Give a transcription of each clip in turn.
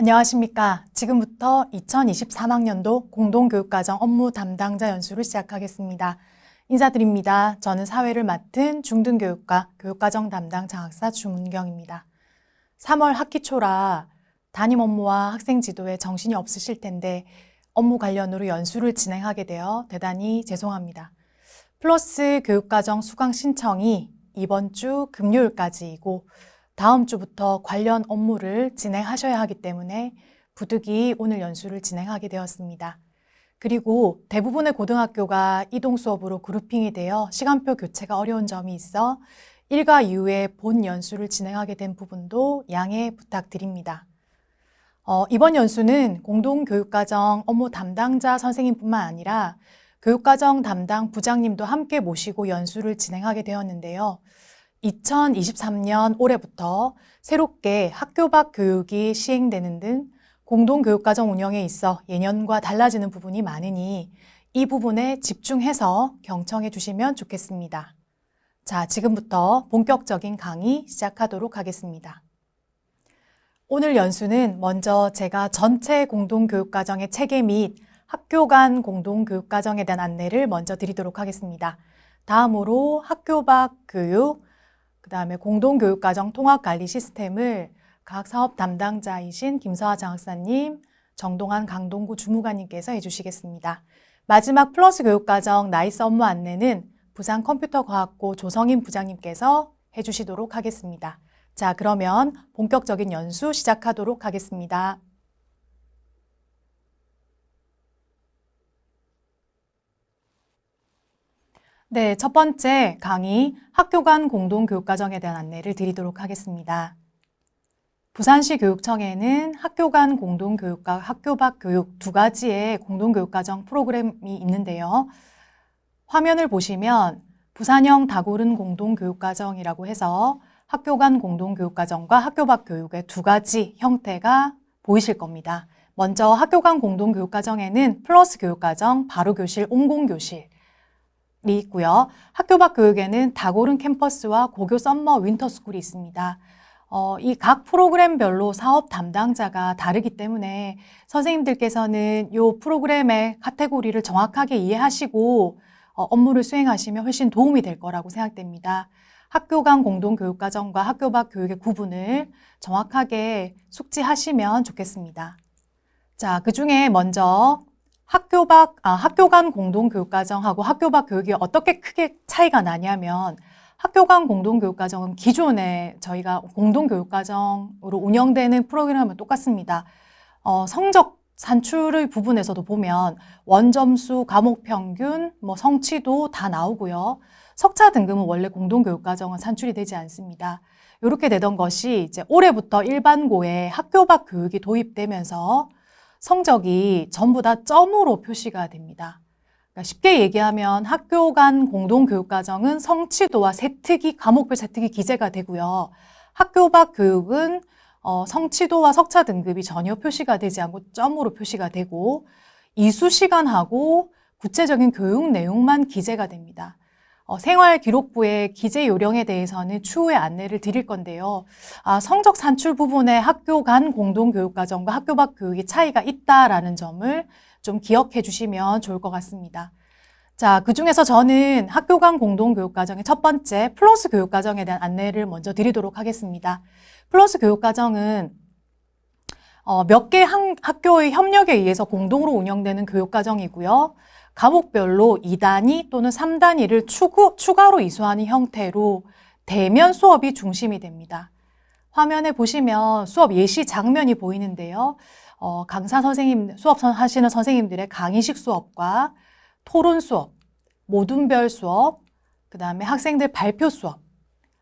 안녕하십니까. 지금부터 2023학년도 공동교육과정 업무 담당자 연수를 시작하겠습니다. 인사드립니다. 저는 사회를 맡은 중등교육과 교육과정 담당 장학사 주문경입니다. 3월 학기 초라 담임 업무와 학생 지도에 정신이 없으실 텐데 업무 관련으로 연수를 진행하게 되어 대단히 죄송합니다. 플러스 교육과정 수강 신청이 이번 주 금요일까지이고 다음 주부터 관련 업무를 진행하셔야 하기 때문에 부득이 오늘 연수를 진행하게 되었습니다. 그리고 대부분의 고등학교가 이동 수업으로 그룹핑이 되어 시간표 교체가 어려운 점이 있어 1과 이후에 본 연수를 진행하게 된 부분도 양해 부탁드립니다. 이번 연수는 공동교육과정 업무 담당자 선생님뿐만 아니라 교육과정 담당 부장님도 함께 모시고 연수를 진행하게 되었는데요. 2023년 올해부터 새롭게 학교 밖 교육이 시행되는 등 공동교육과정 운영에 있어 예년과 달라지는 부분이 많으니 이 부분에 집중해서 경청해 주시면 좋겠습니다. 자, 지금부터 본격적인 강의 시작하도록 하겠습니다. 오늘 연수는 먼저 제가 전체 공동교육과정의 체계 및 학교 간 공동교육과정에 대한 안내를 먼저 드리도록 하겠습니다. 다음으로 학교 밖 교육, 그 다음에 공동교육과정 통합관리 시스템을 각 사업 담당자이신 김서아 장학사님, 정동환 강동구 주무관님께서 해주시겠습니다. 마지막 플러스 교육과정 나이스 업무 안내는 부산 컴퓨터과학고 조성인 부장님께서 해주시도록 하겠습니다. 자, 그러면 본격적인 연수 시작하도록 하겠습니다. 네, 첫 번째 강의 학교 간 공동교육과정에 대한 안내를 드리도록 하겠습니다. 부산시 교육청에는 학교 간 공동교육과 학교 밖 교육 두 가지의 공동교육과정 프로그램이 있는데요. 화면을 보시면 부산형 다고른 공동교육과정이라고 해서 학교 간 공동교육과정과 학교 밖 교육의 두 가지 형태가 보이실 겁니다. 먼저 학교 간 공동교육과정에는 플러스 교육과정, 바로교실, 옹공교실이 있고요. 학교 밖 교육에는 다고른 캠퍼스와 고교 썸머 윈터스쿨이 있습니다. 이 각 프로그램별로 사업 담당자가 다르기 때문에 선생님들께서는 이 프로그램의 카테고리를 정확하게 이해하시고 업무를 수행하시면 훨씬 도움이 될 거라고 생각됩니다. 학교 간 공동교육과정과 학교 밖 교육의 구분을 정확하게 숙지하시면 좋겠습니다. 자, 그 중에 먼저 학교 간 공동교육과정하고 학교 밖 교육이 어떻게 크게 차이가 나냐면 학교 간 공동교육과정은 기존에 저희가 공동교육과정으로 운영되는 프로그램은 똑같습니다. 성적 산출의 부분에서도 보면 원점수, 과목 평균, 성취도 다 나오고요. 석차 등급은 원래 공동교육과정은 산출이 되지 않습니다. 이렇게 되던 것이 이제 올해부터 일반고에 학교 밖 교육이 도입되면서 성적이 전부 다 점으로 표시가 됩니다. 그러니까 쉽게 얘기하면 학교 간 공동교육과정은 성취도와 과목별 세특이 기재가 되고요. 학교 밖 교육은 성취도와 석차 등급이 전혀 표시가 되지 않고 점으로 표시가 되고 이수시간하고 구체적인 교육 내용만 기재가 됩니다. 생활기록부의 기재 요령에 대해서는 추후에 안내를 드릴 건데요. 성적 산출 부분에 학교 간 공동교육과정과 학교 밖 교육의 차이가 있다라는 점을 좀 기억해 주시면 좋을 것 같습니다. 자, 그중에서 저는 학교 간 공동교육과정의 첫 번째 플러스 교육과정에 대한 안내를 먼저 드리도록 하겠습니다. 플러스 교육과정은 몇 개 학교의 협력에 의해서 공동으로 운영되는 교육과정이고요. 과목별로 2단위 또는 3단위를 추가로 이수하는 형태로 대면 수업이 중심이 됩니다. 화면에 보시면 수업 예시 장면이 보이는데요. 강사 선생님, 수업하시는 선생님들의 강의식 수업과 토론 수업, 모둠별 수업, 그 다음에 학생들 발표 수업,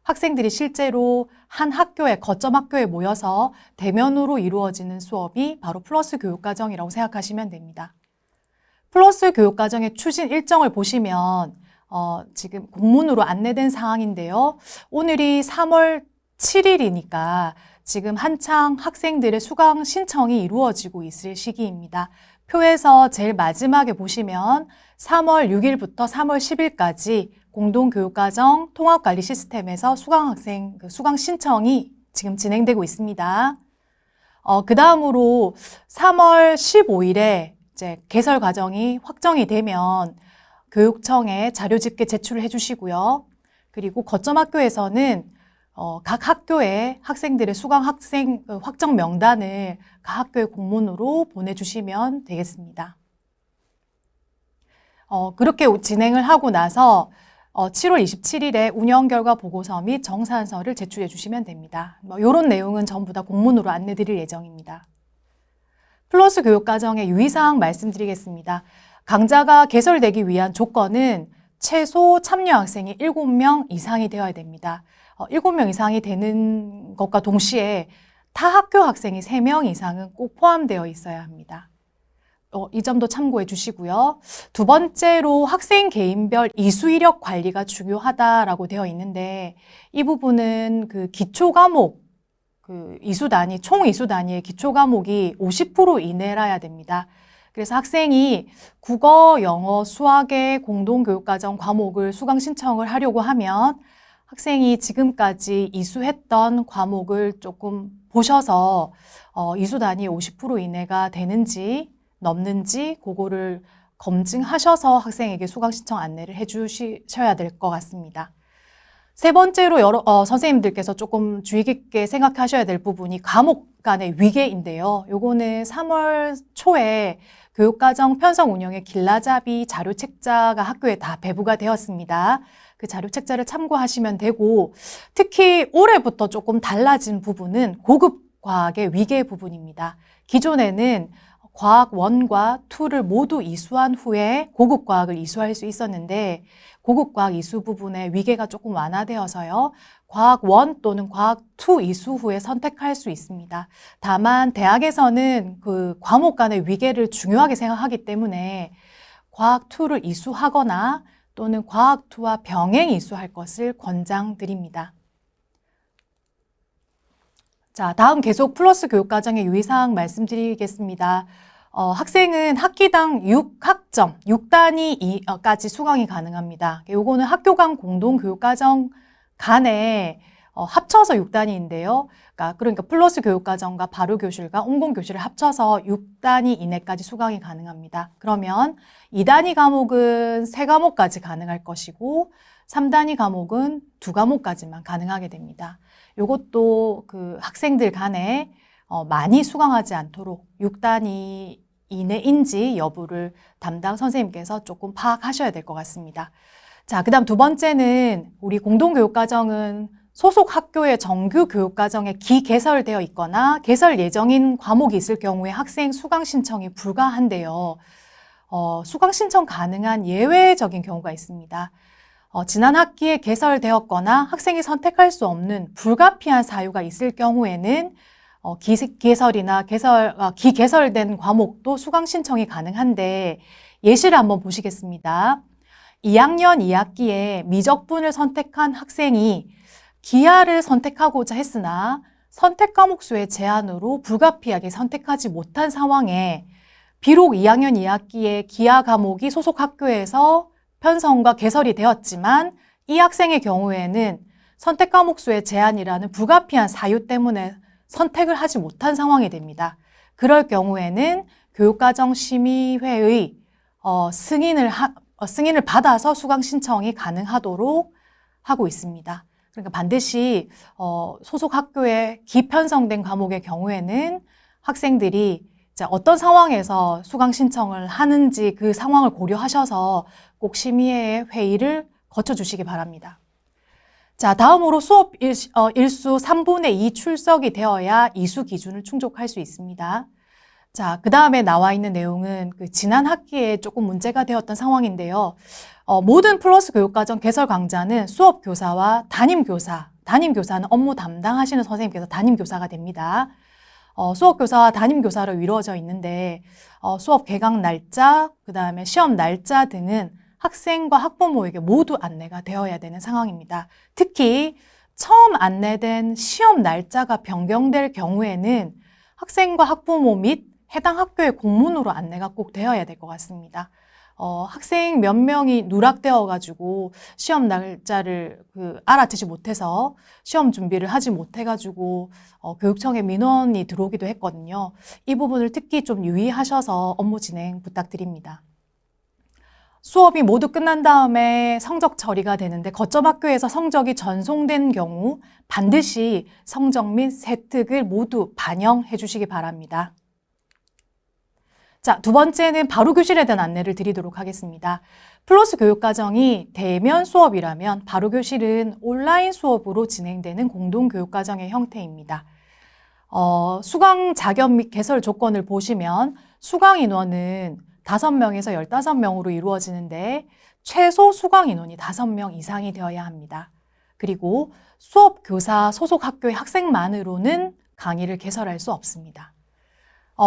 학생들이 실제로 한 학교에, 거점 학교에 모여서 대면으로 이루어지는 수업이 바로 플러스 교육과정이라고 생각하시면 됩니다. 플러스 교육과정의 추진 일정을 보시면 지금 공문으로 안내된 사항인데요. 오늘이 3월 7일이니까 지금 한창 학생들의 수강 신청이 이루어지고 있을 시기입니다. 표에서 제일 마지막에 보시면 3월 6일부터 3월 10일까지 공동교육과정 통합관리 시스템에서 수강 신청이 지금 진행되고 있습니다. 그 다음으로 3월 15일에 이제 개설 과정이 확정이 되면 교육청에 자료 집계 제출을 해주시고요. 그리고 거점 학교에서는 각 학교에 학생들의 수강 학생 확정 명단을 각 학교의 공문으로 보내주시면 되겠습니다. 그렇게 진행을 하고 나서 7월 27일에 운영 결과 보고서 및 정산서를 제출해 주시면 됩니다. 이런 내용은 전부 다 공문으로 안내 드릴 예정입니다. 플러스 교육과정의 유의사항 말씀드리겠습니다. 강좌가 개설되기 위한 조건은 최소 참여 학생이 7명 이상이 되어야 됩니다. 7명 이상이 되는 것과 동시에 타 학교 학생이 3명 이상은 꼭 포함되어 있어야 합니다. 이 점도 참고해 주시고요. 두 번째로 학생 개인별 이수 이력 관리가 중요하다라고 되어 있는데 이 부분은 그 기초 과목, 그 이수 단위, 총 이수 단위의 기초 과목이 50% 이내라야 됩니다. 그래서 학생이 국어, 영어, 수학의 공동교육과정 과목을 수강 신청을 하려고 하면 학생이 지금까지 이수했던 과목을 조금 보셔서 이수 단위 50% 이내가 되는지 넘는지 그거를 검증하셔서 학생에게 수강 신청 안내를 해주셔야 될 것 같습니다. 세 번째로 선생님들께서 조금 주의 깊게 생각하셔야 될 부분이 과목 간의 위계인데요. 요거는 3월 초에 교육과정 편성 운영의 길라잡이 자료 책자가 학교에 다 배부가 되었습니다. 그 자료 책자를 참고하시면 되고 특히 올해부터 조금 달라진 부분은 고급 과학의 위계 부분입니다. 기존에는 과학 1과 2를 모두 이수한 후에 고급 과학을 이수할 수 있었는데 고급 과학 이수 부분의 위계가 조금 완화되어서요. 과학 1 또는 과학 2 이수 후에 선택할 수 있습니다. 다만 대학에서는 그 과목 간의 위계를 중요하게 생각하기 때문에 과학 2를 이수하거나 또는 과학 2와 병행 이수할 것을 권장드립니다. 자, 다음 계속 플러스 교육과정의 유의사항 말씀드리겠습니다. 학생은 학기당 6학점, 6단위까지 수강이 가능합니다. 요거는 학교 간 공동교육과정 간에 합쳐서 6단위인데요. 그러니까 플러스 교육과정과 바로교실과 온공교실을 합쳐서 6단위 이내까지 수강이 가능합니다. 그러면 2단위 과목은 3과목까지 가능할 것이고 3단위 과목은 2과목까지만 가능하게 됩니다. 요것도 그 학생들 간에 많이 수강하지 않도록 6단위 이내인지 여부를 담당 선생님께서 조금 파악하셔야 될 것 같습니다. 자, 그 다음 두 번째는 우리 공동교육과정은 소속 학교의 정규 교육과정에 기개설되어 있거나 개설 예정인 과목이 있을 경우에 학생 수강 신청이 불가한데요. 수강 신청 가능한 예외적인 경우가 있습니다. 지난 학기에 개설되었거나 학생이 선택할 수 없는 불가피한 사유가 있을 경우에는 기개설이나 기개설된 과목도 수강 신청이 가능한데 예시를 한번 보시겠습니다. 2학년 2학기에 미적분을 선택한 학생이 기하를 선택하고자 했으나 선택 과목 수의 제한으로 불가피하게 선택하지 못한 상황에 비록 2학년 2학기에 기하 과목이 소속 학교에서 편성과 개설이 되었지만 이 학생의 경우에는 선택 과목 수의 제한이라는 불가피한 사유 때문에 선택을 하지 못한 상황이 됩니다. 그럴 경우에는 교육과정심의회의 승인을 받아서 수강 신청이 가능하도록 하고 있습니다. 그러니까 반드시 소속 학교에 기편성된 과목의 경우에는 학생들이 어떤 상황에서 수강 신청을 하는지 그 상황을 고려하셔서 꼭 심의회 회의를 거쳐주시기 바랍니다. 자, 다음으로 수업 일수 3분의 2 출석이 되어야 이수 기준을 충족할 수 있습니다. 자, 그 다음에 나와 있는 내용은 지난 학기에 조금 문제가 되었던 상황인데요. 모든 플러스 교육과정 개설 강좌는 수업 교사와 담임교사는 업무 담당하시는 선생님께서 담임교사가 됩니다. 수업 교사와 담임 교사로 이루어져 있는데 수업 개강 날짜, 그 다음에 시험 날짜 등은 학생과 학부모에게 모두 안내가 되어야 되는 상황입니다. 특히 처음 안내된 시험 날짜가 변경될 경우에는 학생과 학부모 및 해당 학교의 공문으로 안내가 꼭 되어야 될 것 같습니다. 학생 몇 명이 누락되어가지고 시험 날짜를 알아채지 못해서 시험 준비를 하지 못해가지고 교육청에 민원이 들어오기도 했거든요. 이 부분을 특히 좀 유의하셔서 업무 진행 부탁드립니다. 수업이 모두 끝난 다음에 성적 처리가 되는데 거점 학교에서 성적이 전송된 경우 반드시 성적 및 세특을 모두 반영해 주시기 바랍니다. 자, 두 번째는 바로 교실에 대한 안내를 드리도록 하겠습니다. 플러스 교육과정이 대면 수업이라면 바로 교실은 온라인 수업으로 진행되는 공동교육과정의 형태입니다. 수강 자격 및 개설 조건을 보시면 수강 인원은 5명에서 15명으로 이루어지는데 최소 수강 인원이 5명 이상이 되어야 합니다. 그리고 수업 교사 소속 학교의 학생만으로는 강의를 개설할 수 없습니다.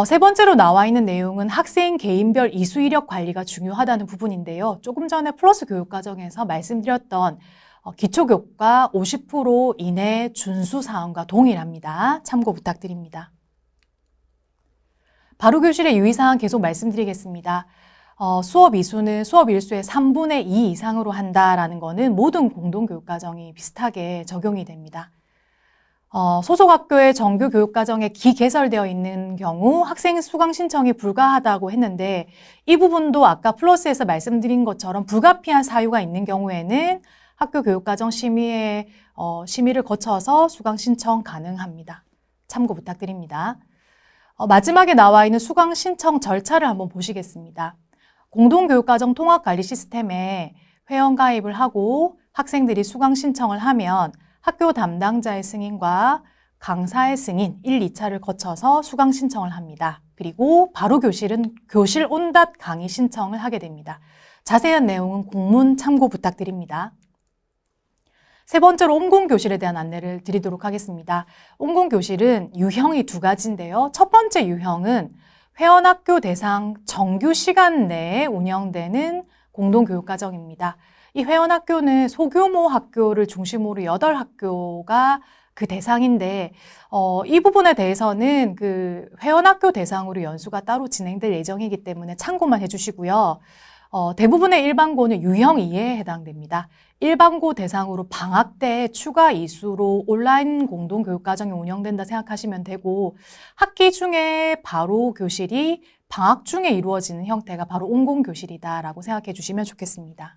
세 번째로 나와 있는 내용은 학생 개인별 이수 이력 관리가 중요하다는 부분인데요. 조금 전에 플러스 교육과정에서 말씀드렸던 기초교과 50% 이내 준수 사항과 동일합니다. 참고 부탁드립니다. 바로 교실의 유의사항 계속 말씀드리겠습니다. 수업 이수는 수업 일수의 3분의 2 이상으로 한다라는 거는 모든 공동교육과정이 비슷하게 적용이 됩니다. 소속 학교의 정규 교육과정에 기개설되어 있는 경우 학생 수강 신청이 불가하다고 했는데 이 부분도 아까 플러스에서 말씀드린 것처럼 불가피한 사유가 있는 경우에는 학교 교육과정 심의를 거쳐서 수강 신청 가능합니다. 참고 부탁드립니다. 마지막에 나와 있는 수강 신청 절차를 한번 보시겠습니다. 공동교육과정 통합관리 시스템에 회원 가입을 하고 학생들이 수강 신청을 하면 학교 담당자의 승인과 강사의 승인 1, 2차를 거쳐서 수강 신청을 합니다. 그리고 바로 교실은 교실 온닷 강의 신청을 하게 됩니다. 자세한 내용은 공문 참고 부탁드립니다. 세 번째로 온공교실에 대한 안내를 드리도록 하겠습니다. 온공교실은 유형이 2가지인데요. 첫 번째 유형은 회원학교 대상 정규 시간 내에 운영되는 공동교육과정입니다. 이 회원학교는 소규모 학교를 중심으로 8학교가 그 대상인데 이 부분에 대해서는 회원학교 대상으로 연수가 따로 진행될 예정이기 때문에 참고만 해주시고요. 대부분의 일반고는 유형 2에 해당됩니다. 일반고 대상으로 방학 때 추가 이수로 온라인 공동교육과정이 운영된다 생각하시면 되고 학기 중에 바로 교실이 방학 중에 이루어지는 형태가 바로 온공교실이다라고 생각해 주시면 좋겠습니다.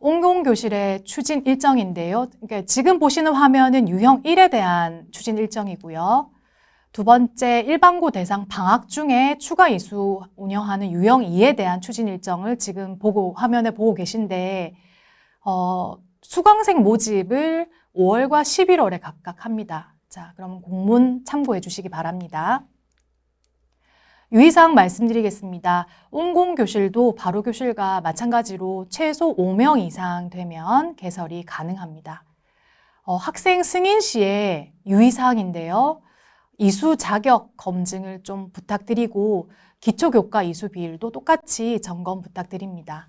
온공교실의 추진 일정인데요. 그러니까 지금 보시는 화면은 유형 1에 대한 추진 일정이고요. 두 번째, 일반고 대상 방학 중에 추가 이수 운영하는 유형 2에 대한 추진 일정을 지금 화면에 보고 계신데 수강생 모집을 5월과 11월에 각각 합니다. 자, 그럼 공문 참고해 주시기 바랍니다. 유의사항 말씀드리겠습니다. 온공교실도 바로교실과 마찬가지로 최소 5명 이상 되면 개설이 가능합니다. 학생 승인 시에 유의사항인데요. 이수 자격 검증을 좀 부탁드리고 기초교과 이수 비율도 똑같이 점검 부탁드립니다.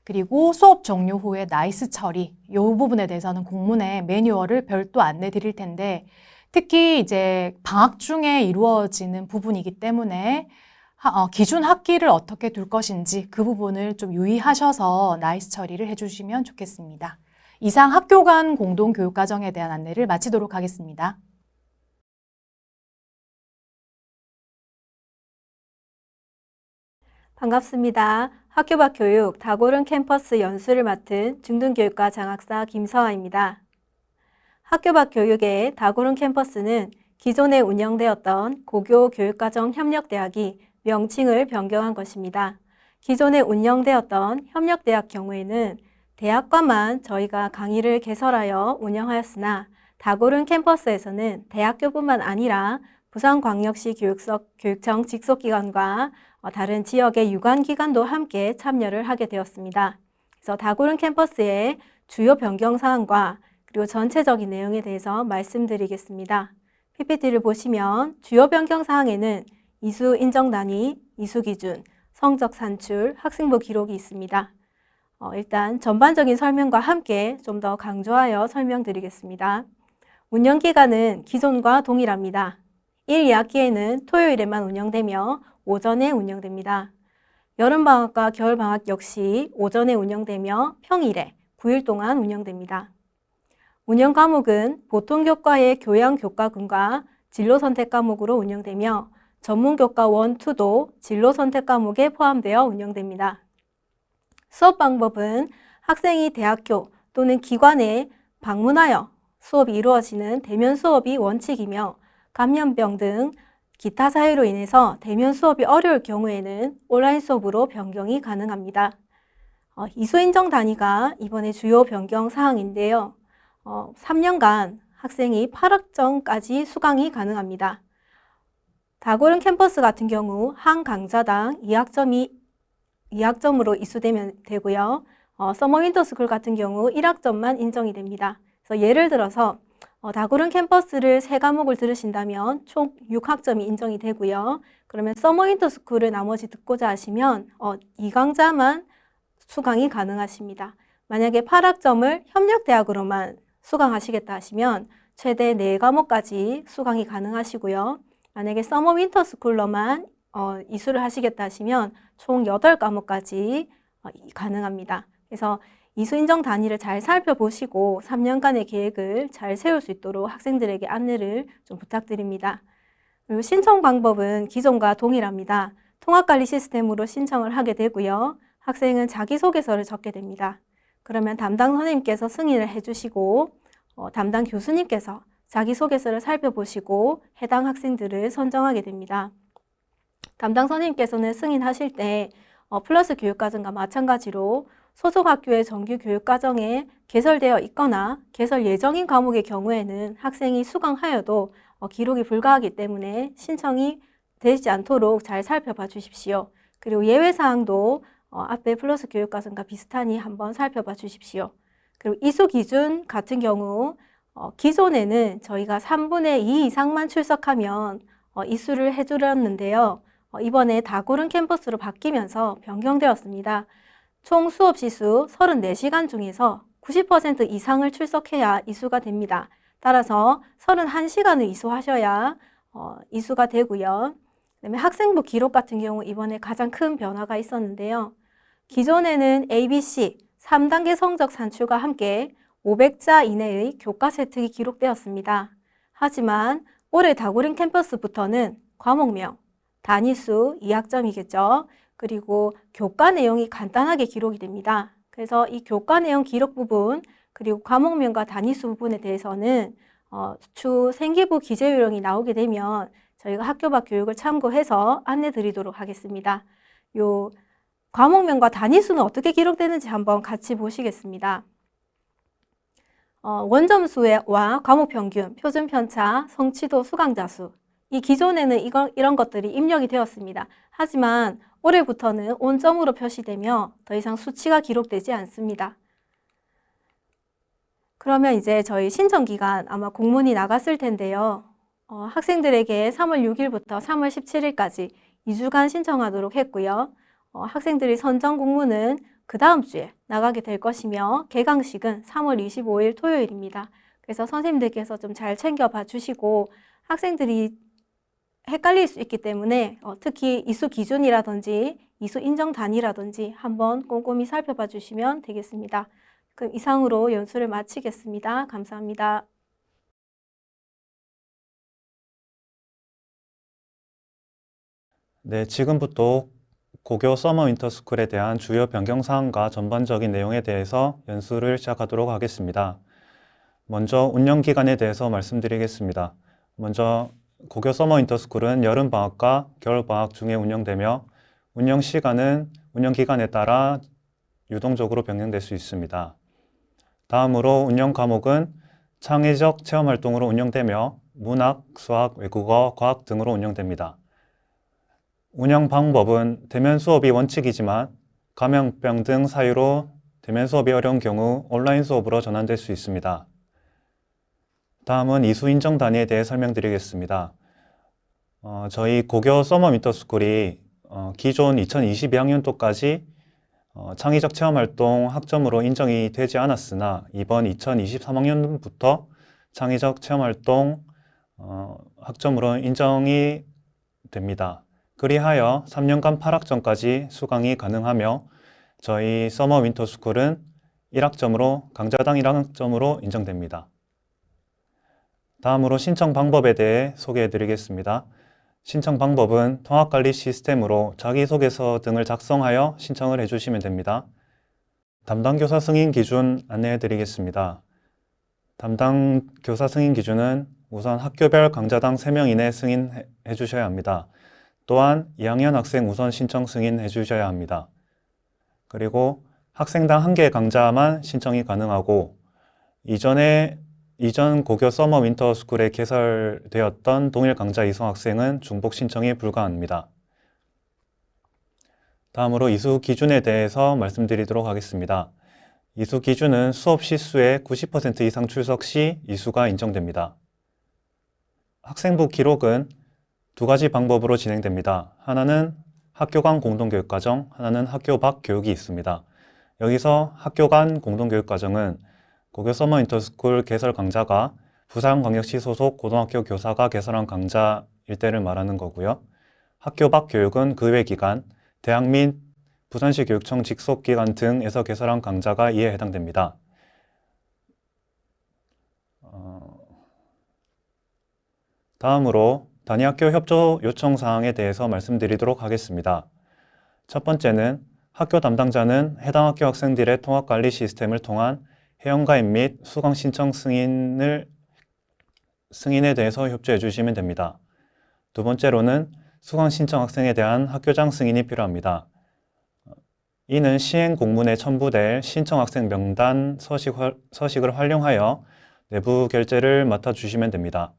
그리고 수업 종료 후에 나이스 처리, 이 부분에 대해서는 공문에 매뉴얼을 별도 안내 드릴 텐데 특히 이제 방학 중에 이루어지는 부분이기 때문에 기준 학기를 어떻게 둘 것인지 그 부분을 좀 유의하셔서 나이스 처리를 해주시면 좋겠습니다. 이상 학교 간 공동교육과정에 대한 안내를 마치도록 하겠습니다. 반갑습니다. 학교 밖 교육 다고른 캠퍼스 연수를 맡은 중등교육과 장학사 김서아입니다. 학교 밖 교육의 다고른 캠퍼스는 기존에 운영되었던 고교 교육과정 협력대학이 명칭을 변경한 것입니다. 기존에 운영되었던 협력대학 경우에는 대학과만 저희가 강의를 개설하여 운영하였으나 다고른 캠퍼스에서는 대학교뿐만 아니라 부산광역시 교육청 직속기관과 다른 지역의 유관기관도 함께 참여를 하게 되었습니다. 그래서 다고른 캠퍼스의 주요 변경사항과 그리고 전체적인 내용에 대해서 말씀드리겠습니다. PPT를 보시면 주요 변경사항에는 이수 인정 단위, 이수 기준, 성적 산출, 학생부 기록이 있습니다. 일단 전반적인 설명과 함께 좀 더 강조하여 설명드리겠습니다. 운영기간은 기존과 동일합니다. 1, 2학기에는 토요일에만 운영되며 오전에 운영됩니다. 여름방학과 겨울방학 역시 오전에 운영되며 평일에 9일 동안 운영됩니다. 운영 과목은 보통교과의 교양교과군과 진로선택 과목으로 운영되며 전문교과 1, 2도 진로선택 과목에 포함되어 운영됩니다. 수업 방법은 학생이 대학교 또는 기관에 방문하여 수업이 이루어지는 대면 수업이 원칙이며 감염병 등 기타 사유로 인해서 대면 수업이 어려울 경우에는 온라인 수업으로 변경이 가능합니다. 이수인정 단위가 이번에 주요 변경 사항인데요. 3년간 학생이 8학점까지 수강이 가능합니다. 다고른 캠퍼스 같은 경우 한 강좌당 2학점으로 이수되면 되고요. 서머 윈터스쿨 같은 경우 1학점만 인정이 됩니다. 그래서 예를 들어서 다고른 캠퍼스를 3과목을 들으신다면 총 6학점이 인정이 되고요. 그러면 서머 윈터스쿨을 나머지 듣고자 하시면 2강좌만 수강이 가능하십니다. 만약에 8학점을 협력대학으로만 수강하시겠다 하시면 최대 4과목까지 수강이 가능하시고요. 만약에 서머 윈터스쿨로만 이수를 하시겠다 하시면 총 8과목까지 가능합니다. 그래서 이수 인정 단위를 잘 살펴보시고 3년간의 계획을 잘 세울 수 있도록 학생들에게 안내를 좀 부탁드립니다. 그리고 신청 방법은 기존과 동일합니다. 통합관리 시스템으로 신청을 하게 되고요. 학생은 자기소개서를 적게 됩니다. 그러면 담당 선생님께서 승인을 해주시고 담당 교수님께서 자기소개서를 살펴보시고 해당 학생들을 선정하게 됩니다. 담당 선생님께서는 승인하실 때 플러스 교육과정과 마찬가지로 소속 학교의 정규 교육과정에 개설되어 있거나 개설 예정인 과목의 경우에는 학생이 수강하여도 기록이 불가하기 때문에 신청이 되지 않도록 잘 살펴봐 주십시오. 그리고 예외사항도 앞에 플러스 교육과정과 비슷하니 한번 살펴봐 주십시오. 그리고 이수 기준 같은 경우 기존에는 저희가 3분의 2 이상만 출석하면 이수를 해주렸는데요. 이번에 다고른 캠퍼스로 바뀌면서 변경되었습니다. 총 수업 시수 34시간 중에서 90% 이상을 출석해야 이수가 됩니다. 따라서 31시간을 이수하셔야 이수가 되고요. 그다음에 학생부 기록 같은 경우 이번에 가장 큰 변화가 있었는데요. 기존에는 ABC 3단계 성적 산출과 함께 500자 이내의 교과 세특이 기록되었습니다. 하지만 올해 다고른 캠퍼스부터는 과목명, 단위수 2학점이겠죠. 그리고 교과 내용이 간단하게 기록이 됩니다. 그래서 이 교과 내용 기록 부분 그리고 과목명과 단위수 부분에 대해서는 추 생기부 기재 요령이 나오게 되면 저희가 학교 밖 교육을 참고해서 안내 드리도록 하겠습니다. 요 과목명과 단위수는 어떻게 기록되는지 한번 같이 보시겠습니다. 원점수와 과목평균, 표준편차, 성취도, 수강자 수. 이 기존에는 이런 것들이 입력이 되었습니다. 하지만 올해부터는 온점으로 표시되며 더 이상 수치가 기록되지 않습니다. 그러면 이제 저희 신청기간 아마 공문이 나갔을 텐데요. 학생들에게 3월 6일부터 3월 17일까지 2주간 신청하도록 했고요. 학생들이 선정 공문은 그 다음 주에 나가게 될 것이며 개강식은 3월 25일 토요일입니다. 그래서 선생님들께서 좀 잘 챙겨봐 주시고 학생들이 헷갈릴 수 있기 때문에 특히 이수 기준이라든지 이수 인정 단위라든지 한번 꼼꼼히 살펴봐 주시면 되겠습니다. 그럼 이상으로 연수를 마치겠습니다. 감사합니다. 네, 지금부터 고교 서머 윈터스쿨에 대한 주요 변경사항과 전반적인 내용에 대해서 연수를 시작하도록 하겠습니다. 먼저 운영기간에 대해서 말씀드리겠습니다. 먼저 고교 서머 윈터스쿨은 여름방학과 겨울방학 중에 운영되며 운영시간은 운영기간에 따라 유동적으로 변경될 수 있습니다. 다음으로 운영과목은 창의적 체험활동으로 운영되며 문학, 수학, 외국어, 과학 등으로 운영됩니다. 운영 방법은 대면 수업이 원칙이지만 감염병 등 사유로 대면 수업이 어려운 경우 온라인 수업으로 전환될 수 있습니다. 다음은 이수 인정 단위에 대해 설명드리겠습니다. 저희 고교 서머 윈터스쿨이 기존 2022학년도까지 창의적 체험활동 학점으로 인정이 되지 않았으나 이번 2023학년부터 창의적 체험활동 학점으로 인정이 됩니다. 그리하여 3년간 8학점까지 수강이 가능하며 저희 서머 윈터스쿨은 1학점으로 강좌당 1학점으로 인정됩니다. 다음으로 신청 방법에 대해 소개해 드리겠습니다. 신청 방법은 통합관리 시스템으로 자기소개서 등을 작성하여 신청을 해주시면 됩니다. 담당 교사 승인 기준 안내해 드리겠습니다. 담당 교사 승인 기준은 우선 학교별 강좌당 3명 이내 승인해 주셔야 합니다. 또한 2학년 학생 우선 신청 승인해 주셔야 합니다. 그리고 학생당 1개 강좌만 신청이 가능하고 이전 고교 서머 윈터스쿨에 개설되었던 동일 강좌 이송 학생은 중복 신청이 불가합니다. 다음으로 이수 기준에 대해서 말씀드리도록 하겠습니다. 이수 기준은 수업 시수의 90% 이상 출석 시 이수가 인정됩니다. 학생부 기록은 2가지 방법으로 진행됩니다. 하나는 학교 간 공동교육과정, 하나는 학교 밖 교육이 있습니다. 여기서 학교 간 공동교육과정은 고교 서머 인터스쿨 개설 강좌가 부산광역시 소속 고등학교 교사가 개설한 강좌일 때를 말하는 거고요. 학교 밖 교육은 그 외 기관, 대학 및 부산시 교육청 직속기관 등에서 개설한 강좌가 이에 해당됩니다. 다음으로 단위학교 협조 요청 사항에 대해서 말씀드리도록 하겠습니다. 첫 번째는 학교 담당자는 해당 학교 학생들의 통합관리 시스템을 통한 회원가입 및 수강 신청 승인에 대해서 협조해 주시면 됩니다. 두 번째로는 수강 신청 학생에 대한 학교장 승인이 필요합니다. 이는 시행 공문에 첨부될 신청 학생 명단 서식을 활용하여 내부 결제를 맡아주시면 됩니다.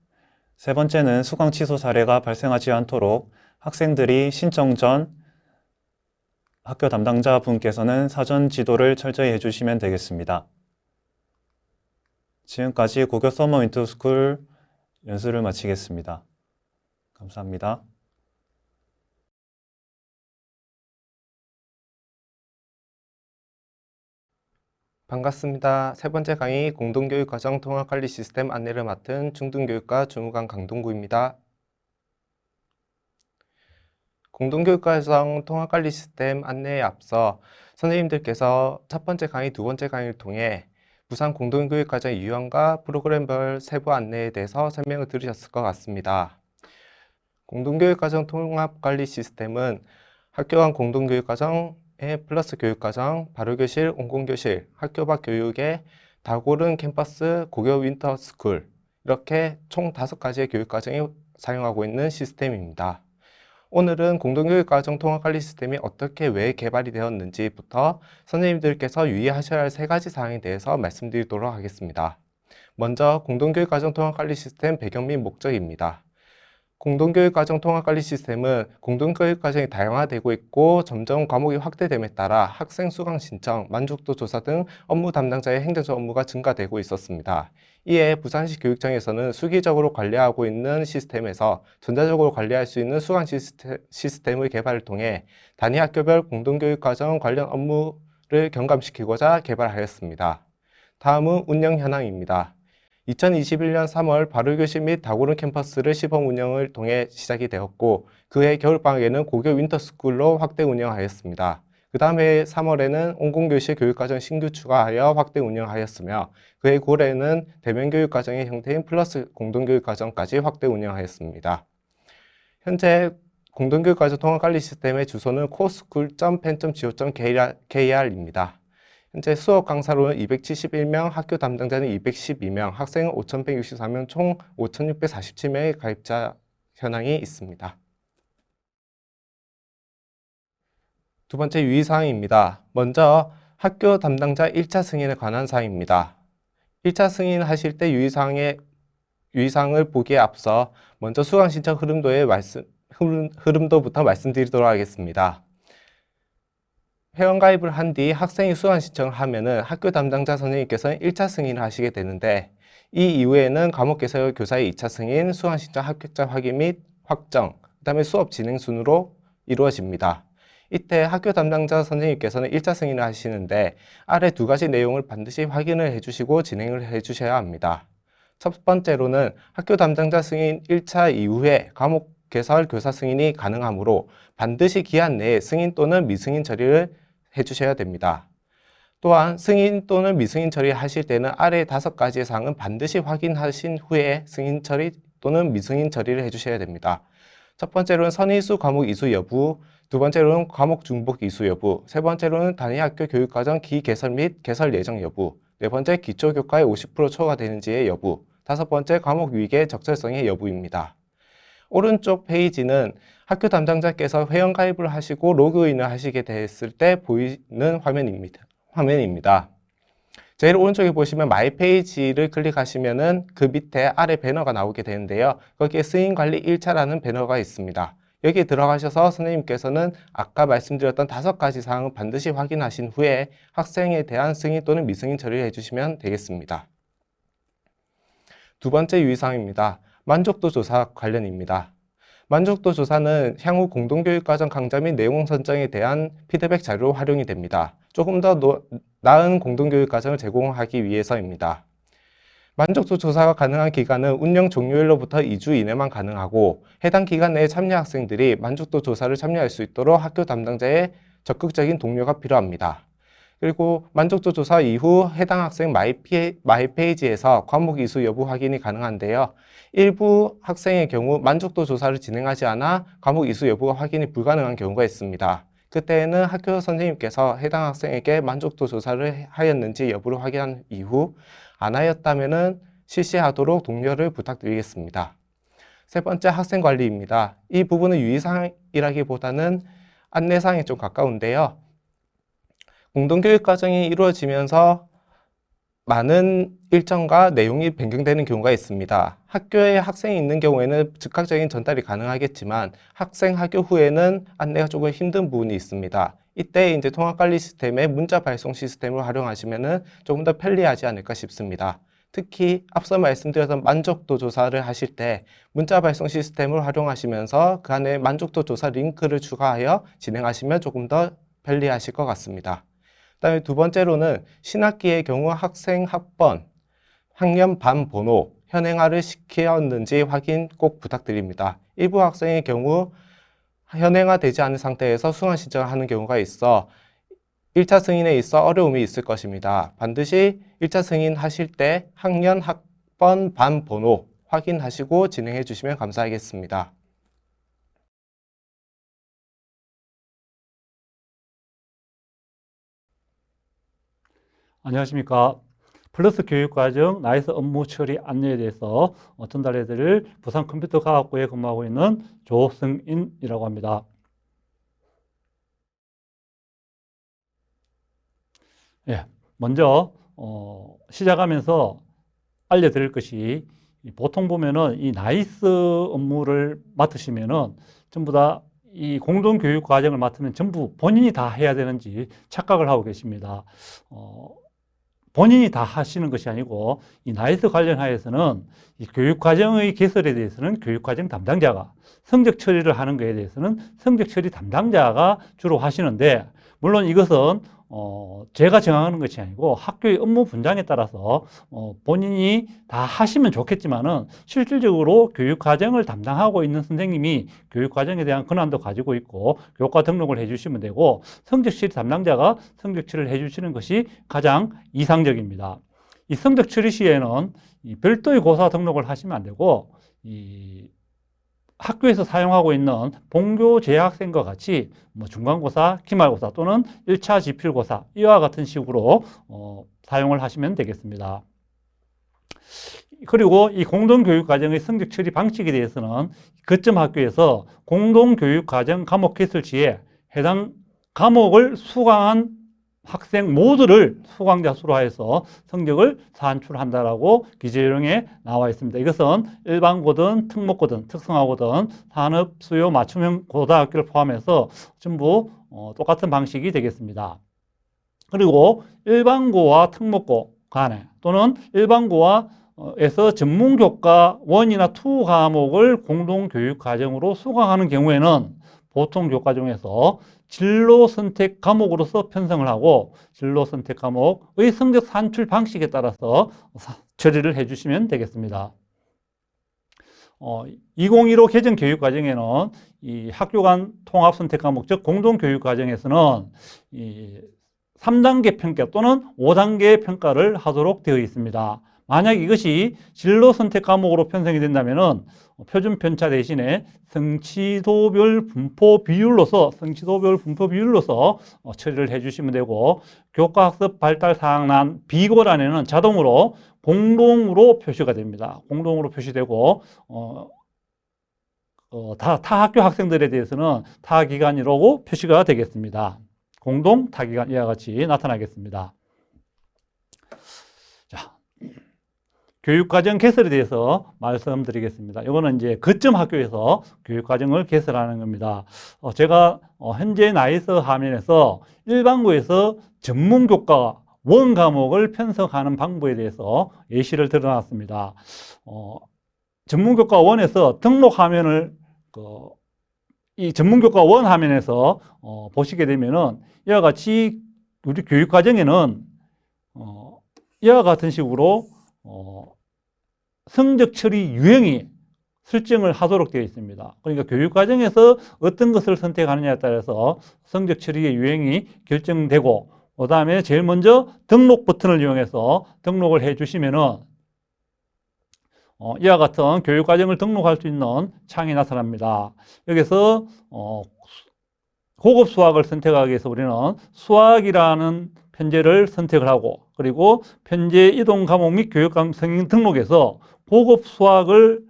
세 번째는 수강 취소 사례가 발생하지 않도록 학생들이 신청 전 학교 담당자 분께서는 사전 지도를 철저히 해주시면 되겠습니다. 지금까지 고교 서머 윈터스쿨 연수를 마치겠습니다. 감사합니다. 반갑습니다. 세 번째 강의 공동교육과정 통합관리 시스템 안내를 맡은 중등교육과 주무관 강동구입니다. 공동교육과정 통합관리 시스템 안내에 앞서 선생님들께서 첫 번째 강의, 두 번째 강의를 통해 부산 공동교육과정의 유형과 프로그램별 세부 안내에 대해서 설명을 들으셨을 것 같습니다. 공동교육과정 통합관리 시스템은 학교 간 공동교육과정 플러스 교육과정, 발효교실, 온공교실, 학교 밖 교육의 다고른 캠퍼스, 고교 윈터스쿨 이렇게 총 5가지의 교육과정이 사용하고 있는 시스템입니다. 오늘은 공동교육과정 통합관리 시스템이 어떻게 왜 개발이 되었는지부터 선생님들께서 유의하셔야 할 3가지 사항에 대해서 말씀드리도록 하겠습니다. 먼저 공동교육과정 통합관리 시스템 배경 및 목적입니다. 공동교육과정 통합관리 시스템은 공동교육과정이 다양화되고 있고 점점 과목이 확대됨에 따라 학생 수강 신청, 만족도 조사 등 업무 담당자의 행정적 업무가 증가되고 있었습니다. 이에 부산시 교육청에서는 수기적으로 관리하고 있는 시스템에서 전자적으로 관리할 수 있는 수강 시스템의 개발을 통해 단위 학교별 공동교육과정 관련 업무를 경감시키고자 개발하였습니다. 다음은 운영 현황입니다. 2021년 3월 발효교실 및 다고른 캠퍼스를 시범 운영을 통해 시작이 되었고 그해 겨울방학에는 고교 윈터스쿨로 확대 운영하였습니다. 그 다음 해 3월에는 온공교실 교육과정 신규 추가하여 확대 운영하였으며 그해 9월에는 대면교육과정의 형태인 플러스 공동교육과정까지 확대 운영하였습니다. 현재 공동교육과정 통합관리 시스템의 주소는 coreschool.pen.go.kr입니다. 현재 수업 강사로는 271명, 학교 담당자는 212명, 학생은 5,164명, 총 5,647명의 가입자 현황이 있습니다. 두 번째 유의사항입니다. 먼저 학교 담당자 1차 승인에 관한 사항입니다. 1차 승인하실 때 유의사항을 보기에 앞서 먼저 수강 신청 흐름도부터 말씀드리도록 하겠습니다. 회원가입을 한 뒤 학생이 수강 신청을 하면은 학교 담당자 선생님께서는 1차 승인을 하시게 되는데 이 이후에는 과목 개설 교사의 2차 승인, 수강 신청 합격자 확인 및 확정, 그 다음에 수업 진행 순으로 이루어집니다. 이때 학교 담당자 선생님께서는 1차 승인을 하시는데 아래 2가지 내용을 반드시 확인을 해주시고 진행을 해주셔야 합니다. 첫 번째로는 학교 담당자 승인 1차 이후에 과목 개설 교사 승인이 가능하므로 반드시 기한 내에 승인 또는 미승인 처리를 해주셔야 됩니다. 또한 승인 또는 미승인 처리하실 때는 아래 5가지의 사항은 반드시 확인하신 후에 승인 처리 또는 미승인 처리를 해주셔야 됩니다. 첫 번째로는 선의수 과목 이수 여부, 두 번째로는 과목 중복 이수 여부, 세 번째로는 단위 학교 교육과정 기개설 및 개설 예정 여부, 네 번째 기초교과의 50% 초과되는지의 여부, 다섯 번째 과목 위계 적절성의 여부입니다. 오른쪽 페이지는 학교 담당자께서 회원가입을 하시고 로그인을 하시게 됐을 때 보이는 화면입니다. 제일 오른쪽에 보시면 마이 페이지를 클릭하시면은 그 밑에 아래 배너가 나오게 되는데요. 거기에 승인관리 1차라는 배너가 있습니다. 여기에 들어가셔서 선생님께서는 아까 말씀드렸던 5가지 사항을 반드시 확인하신 후에 학생에 대한 승인 또는 미승인 처리를 해주시면 되겠습니다. 두 번째 유의사항입니다. 만족도 조사 관련입니다. 만족도 조사는 향후 공동교육과정 강좌 및 내용 선정에 대한 피드백 자료로 활용이 됩니다. 조금 더 나은 공동교육과정을 제공하기 위해서입니다. 만족도 조사가 가능한 기간은 운영 종료일로부터 2주 이내만 가능하고 해당 기간 내에 참여 학생들이 만족도 조사를 참여할 수 있도록 학교 담당자의 적극적인 독려가 필요합니다. 그리고 만족도 조사 이후 해당 학생 마이 페이지에서 과목 이수 여부 확인이 가능한데요. 일부 학생의 경우 만족도 조사를 진행하지 않아 과목 이수 여부가 확인이 불가능한 경우가 있습니다. 그때에는 학교 선생님께서 해당 학생에게 만족도 조사를 하였는지 여부를 확인한 이후 안 하였다면 실시하도록 독려를 부탁드리겠습니다. 세 번째 학생 관리입니다. 이 부분은 유의사항이라기보다는 안내사항에 좀 가까운데요. 공동교육 과정이 이루어지면서 많은 일정과 내용이 변경되는 경우가 있습니다. 학교에 학생이 있는 경우에는 즉각적인 전달이 가능하겠지만 학생 하교 후에는 안내가 조금 힘든 부분이 있습니다. 이때 이제 통합관리 시스템의 문자 발송 시스템을 활용하시면 조금 더 편리하지 않을까 싶습니다. 특히 앞서 말씀드렸던 만족도 조사를 하실 때 문자 발송 시스템을 활용하시면서 그 안에 만족도 조사 링크를 추가하여 진행하시면 조금 더 편리하실 것 같습니다. 그다음에 두 번째로는 신학기의 경우 학생 학번, 학년 반 번호, 현행화를 시켰는지 확인 꼭 부탁드립니다. 일부 학생의 경우 현행화되지 않은 상태에서 수강 신청을 하는 경우가 있어 1차 승인에 있어 어려움이 있을 것입니다. 반드시 1차 승인하실 때 학년, 학번, 반 번호 확인하시고 진행해 주시면 감사하겠습니다. 안녕하십니까. 플러스 교육과정 나이스 업무 처리 안내에 대해서 전달해 드릴 부산 컴퓨터과학부에 근무하고 있는 조승인이라고 합니다. 예, 먼저 시작하면서 알려드릴 것이 보통 보면은 이 나이스 업무를 맡으시면은 전부 다 이 공동교육 과정을 맡으면 전부 본인이 다 해야 되는지 착각을 하고 계십니다. 본인이 다 하시는 것이 아니고 이 나이스 관련하여서는 이 교육과정의 개설에 대해서는 교육과정 담당자가, 성적 처리를 하는 것에 대해서는 성적 처리 담당자가 주로 하시는데, 물론 이것은 제가 정하는 것이 아니고 학교의 업무 분장에 따라서 본인이 다 하시면 좋겠지만은 실질적으로 교육과정을 담당하고 있는 선생님이 교육과정에 대한 권한도 가지고 있고 교과 등록을 해주시면 되고, 성적 처리 담당자가 성적 처리를 해주시는 것이 가장 이상적입니다. 이 성적 처리 시에는 이 별도의 고사 등록을 하시면 안 되고, 이 학교에서 사용하고 있는 본교 재학생과 같이 중간고사, 기말고사 또는 1차 지필고사 이와 같은 식으로 사용을 하시면 되겠습니다. 그리고 이 공동교육과정의 성적 처리 방식에 대해서는 거점 학교에서 공동교육과정 과목 개설 시에 해당 과목을 수강한 학생 모두를 수강자 수로 하여서 성적을 산출한다라고 기재요령에 나와 있습니다. 이것은 일반고든 특목고든 특성화고든 산업 수요 맞춤형 고등학교를 포함해서 전부 똑같은 방식이 되겠습니다. 그리고 일반고와 특목고 간에 또는 일반고와 에서 전문교과 1이나 2 과목을 공동교육과정으로 수강하는 경우에는 보통 교과중에서 진로 선택 과목으로서 편성을 하고 진로 선택 과목의 성적 산출 방식에 따라서 처리를 해주시면 되겠습니다. 2015 개정 교육 과정에는 이 학교 간 통합 선택 과목, 즉 공동 교육 과정에서는 이 3단계 평가 또는 5단계 평가를 하도록 되어 있습니다. 만약 이것이 진로 선택 과목으로 편성이 된다면은 표준 편차 대신에 성취도별 분포 비율로서 처리를 해주시면 되고, 교과학습 발달 사항란 비고란에는 자동으로 공동으로 표시가 됩니다. 공동으로 표시되고, 타 학교 학생들에 대해서는 타기관이라고 표시가 되겠습니다. 공동 타기관 이와 같이 나타나겠습니다. 자, 교육과정 개설에 대해서 말씀드리겠습니다. 이거는 이제 거점 학교에서 교육과정을 개설하는 겁니다. 제가 현재 나이스 화면에서 일반고에서 전문교과 원 과목을 편성하는 방법에 대해서 예시를 드러놨습니다. 전문교과 원에서 등록 화면을 이 전문교과 원 화면에서 보시게 되면은 이와 같이 우리 교육과정에는 이와 같은 식으로 성적 처리 유형이 설정을 하도록 되어 있습니다. 그러니까 교육과정에서 어떤 것을 선택하느냐에 따라서 성적 처리의 유형이 결정되고, 그 다음에 제일 먼저 등록 버튼을 이용해서 등록을 해 주시면은 이와 같은 교육과정을 등록할 수 있는 창이 나타납니다. 여기서 고급 수학을 선택하기 위해서 우리는 수학이라는 편제를 선택을 하고, 그리고 편제 이동 과목 및 교육과정 성인 등록에서 고급 수학을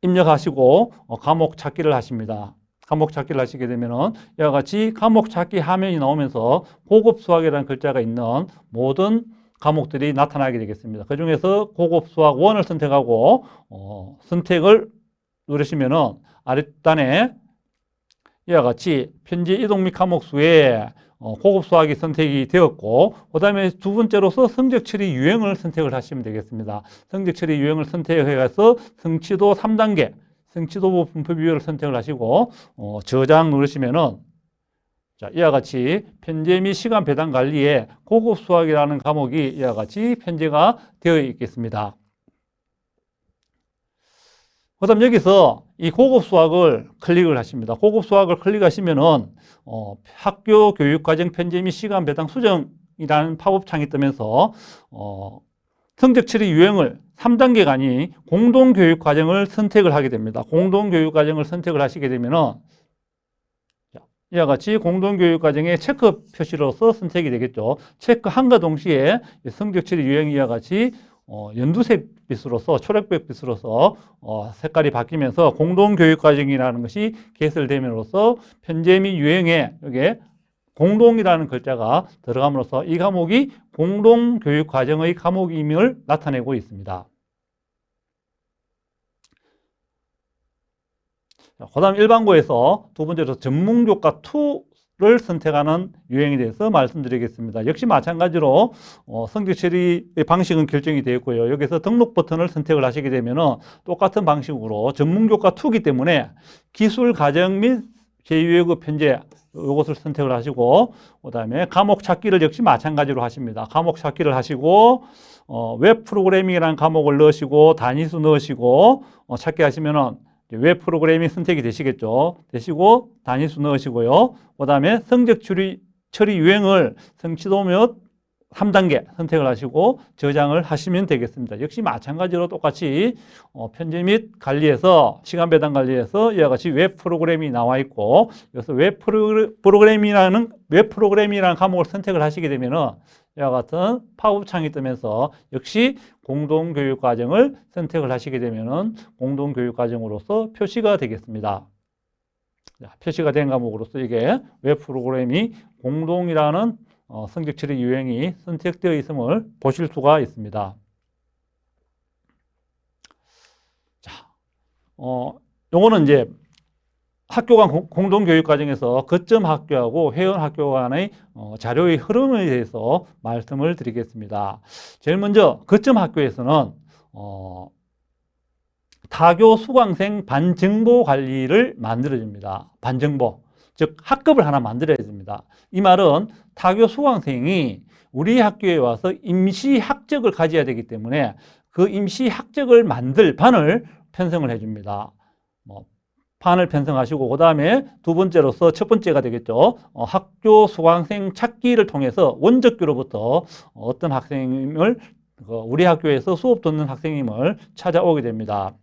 입력하시고 과목 찾기를 하십니다. 과목 찾기를 하시게 되면은 이와 같이 과목 찾기 화면이 나오면서 고급 수학이라는 글자가 있는 모든 과목들이 나타나게 되겠습니다. 그 중에서 고급 수학 1을 선택하고 선택을 누르시면은 아랫단에 이와 같이 편제 이동 및 과목 수에 고급 수학이 선택이 되었고, 그 다음에 두 번째로서 성적 처리 유형을 선택을 하시면 되겠습니다. 성적 처리 유형을 선택해서 성취도 3단계, 성취도 분포 비율을 선택을 하시고 저장 누르시면은 자, 이와 같이 편제 및 시간 배당 관리에 고급 수학이라는 과목이 이와 같이 편제가 되어 있겠습니다. 그 다음 여기서 이 고급 수학을 클릭을 하십니다. 고급 수학을 클릭하시면은 학교 교육과정 편제 및 시간 배당 수정이라는 팝업창이 뜨면서 성적 처리 유형을 3단계가 아닌 공동교육과정을 선택을 하게 됩니다. 공동교육과정을 선택을 하시게 되면은 이와 같이 공동교육과정의 체크 표시로서 선택이 되겠죠. 체크함과 동시에 성적 처리 유형이 이와 같이 연두색 빛으로서, 초록색 빛으로서 색깔이 바뀌면서 공동교육과정이라는 것이 개설됨으로써 편제 및 유형에 여기에 공동이라는 글자가 들어감으로써 이 과목이 공동교육과정의 과목임을 나타내고 있습니다. 그 다음 일반고에서 두 번째로 전문교과 2를 선택하는 유형에 대해서 말씀드리겠습니다. 역시 마찬가지로 성적 처리의 방식은 결정이 되어 있고요. 여기서 등록 버튼을 선택을 하시게 되면 똑같은 방식으로 전문교과 2이기 때문에 기술 과정 및 제2외국어 편제 이것을 선택을 하시고, 그 다음에 과목 찾기를 역시 마찬가지로 하십니다. 과목 찾기를 하시고 웹 프로그래밍이라는 과목을 넣으시고 단위수 넣으시고 찾기 하시면은 웹 프로그래밍 선택이 되시겠죠. 되시고 단위수 넣으시고요. 그 다음에 성적 처리 유형을 성취도 몇 3단계 선택을 하시고 저장을 하시면 되겠습니다. 역시 마찬가지로 똑같이 편집 및 관리에서 시간 배당 관리에서 이와 같이 웹 프로그램이 나와 있고, 여기서 웹 프로그램이라는 과목을 선택을 하시게 되면은 이와 같은 팝업 창이 뜨면서 역시 공동교육과정을 선택을 하시게 되면은 공동교육과정으로서 표시가 되겠습니다. 자, 표시가 된 과목으로서 이게 웹 프로그램이 공동이라는 성적 처리 유형이 선택되어 있음을 보실 수가 있습니다. 자, 요거는 이제 학교 간 공동교육 과정에서 거점 학교하고 회원 학교 간의 자료의 흐름에 대해서 말씀을 드리겠습니다. 제일 먼저 거점 학교에서는 타교 수강생 반정보 관리를 만들어줍니다. 반정보, 즉 학급을 하나 만들어야 됩니다. 이 말은 타교 수강생이 우리 학교에 와서 임시 학적을 가져야 되기 때문에 그 임시 학적을 만들 반을 편성을 해줍니다. 판을 편성하시고 그 다음에 두 번째로서 첫 번째가 되겠죠. 학교 수강생 찾기를 통해서 원적교로부터 어떤 학생임을 우리 학교에서 수업 듣는 학생임을 찾아오게 됩니다.